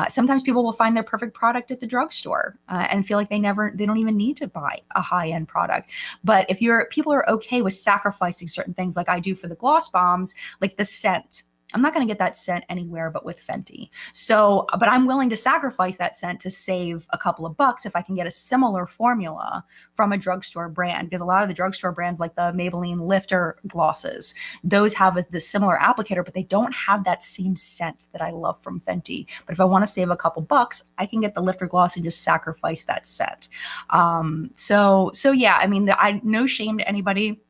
[SPEAKER 1] Sometimes people will find their perfect product at the drugstore and feel like they don't even need to buy a high-end product. But if people are okay with sacrificing certain things, like I do for the gloss bombs, like the scent, I'm not going to get that scent anywhere but with Fenty. So, but I'm willing to sacrifice that scent to save a couple of bucks if I can get a similar formula from a drugstore brand, because a lot of the drugstore brands, like the Maybelline Lifter glosses, those have the similar applicator, but they don't have that same scent that I love from Fenty. But if I want to save a couple bucks, I can get the Lifter gloss and just sacrifice that scent. So yeah, I mean, no shame to anybody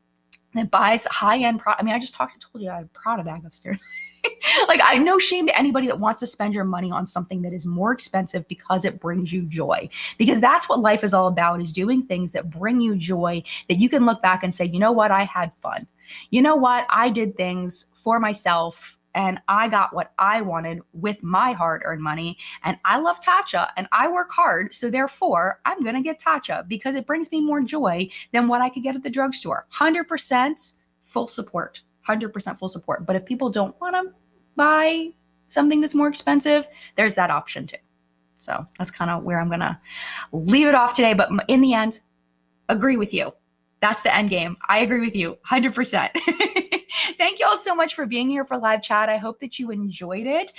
[SPEAKER 1] that buys high-end product. I mean, I just told you I have a Prada bag upstairs. Like, I have no shame to anybody that wants to spend your money on something that is more expensive because it brings you joy. Because that's what life is all about, is doing things that bring you joy, that you can look back and say, you know what, I had fun. You know what, I did things for myself and I got what I wanted with my hard-earned money. And I love Tatcha and I work hard. So therefore, I'm going to get Tatcha because it brings me more joy than what I could get at the drugstore. 100% full support. 100% full support. But if people don't want to buy something that's more expensive, there's that option too. So that's kind of where I'm going to leave it off today. But in the end, agree with you. That's the end game. I agree with you 100%. Thank you all so much for being here for live chat. I hope that you enjoyed it.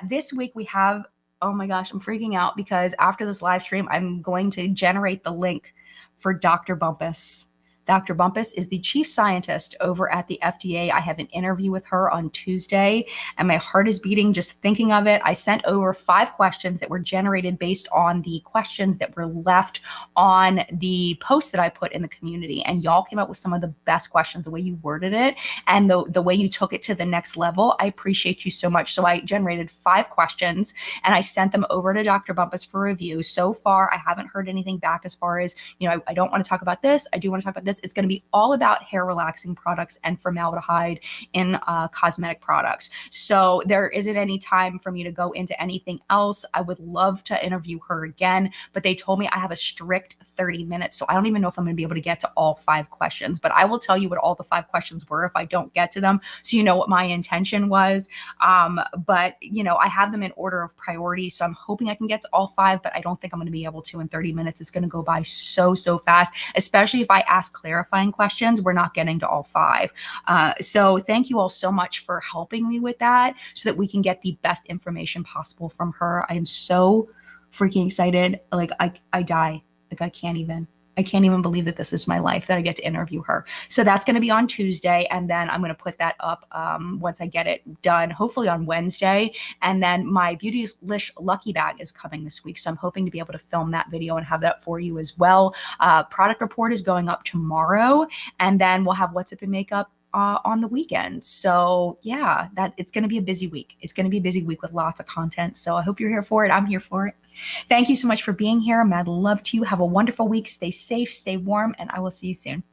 [SPEAKER 1] This week we have, oh my gosh, I'm freaking out because after this live stream, I'm going to generate the link for Dr. Bumpus. Dr. Bumpus is the chief scientist over at the FDA. I have an interview with her on Tuesday, and my heart is beating just thinking of it. I sent over 5 questions that were generated based on the questions that were left on the post that I put in the community. And y'all came up with some of the best questions, the way you worded it and the way you took it to the next level. I appreciate you so much. So I generated 5 questions and I sent them over to Dr. Bumpus for review. So far, I haven't heard anything back as far as, you know, I don't want to talk about this. I do want to talk about this. It's going to be all about hair relaxing products and formaldehyde in cosmetic products. So there isn't any time for me to go into anything else. I would love to interview her again, but they told me I have a strict 30 minutes. So I don't even know if I'm going to be able to get to all 5 questions, but I will tell you what all the 5 questions were if I don't get to them, so you know what my intention was. But, you know, I have them in order of priority. So I'm hoping I can get to all 5, but I don't think I'm going to be able to in 30 minutes. It's going to go by so fast, especially if I ask clarifying questions. We're not getting to all 5. So thank you all so much for helping me with that so that we can get the best information possible from her. I am so freaking excited. Like I die. Like I can't even believe that this is my life, that I get to interview her. So that's going to be on Tuesday. And then I'm going to put that up once I get it done, hopefully on Wednesday. And then my Beautylish Lucky Bag is coming this week. So I'm hoping to be able to film that video and have that for you as well. Product report is going up tomorrow. And then we'll have What's Up in Makeup on the weekend. So yeah, it's going to be a busy week. It's going to be a busy week with lots of content. So I hope you're here for it. I'm here for it. Thank you so much for being here. Mad love to you. Have a wonderful week. Stay safe, stay warm, and I will see you soon.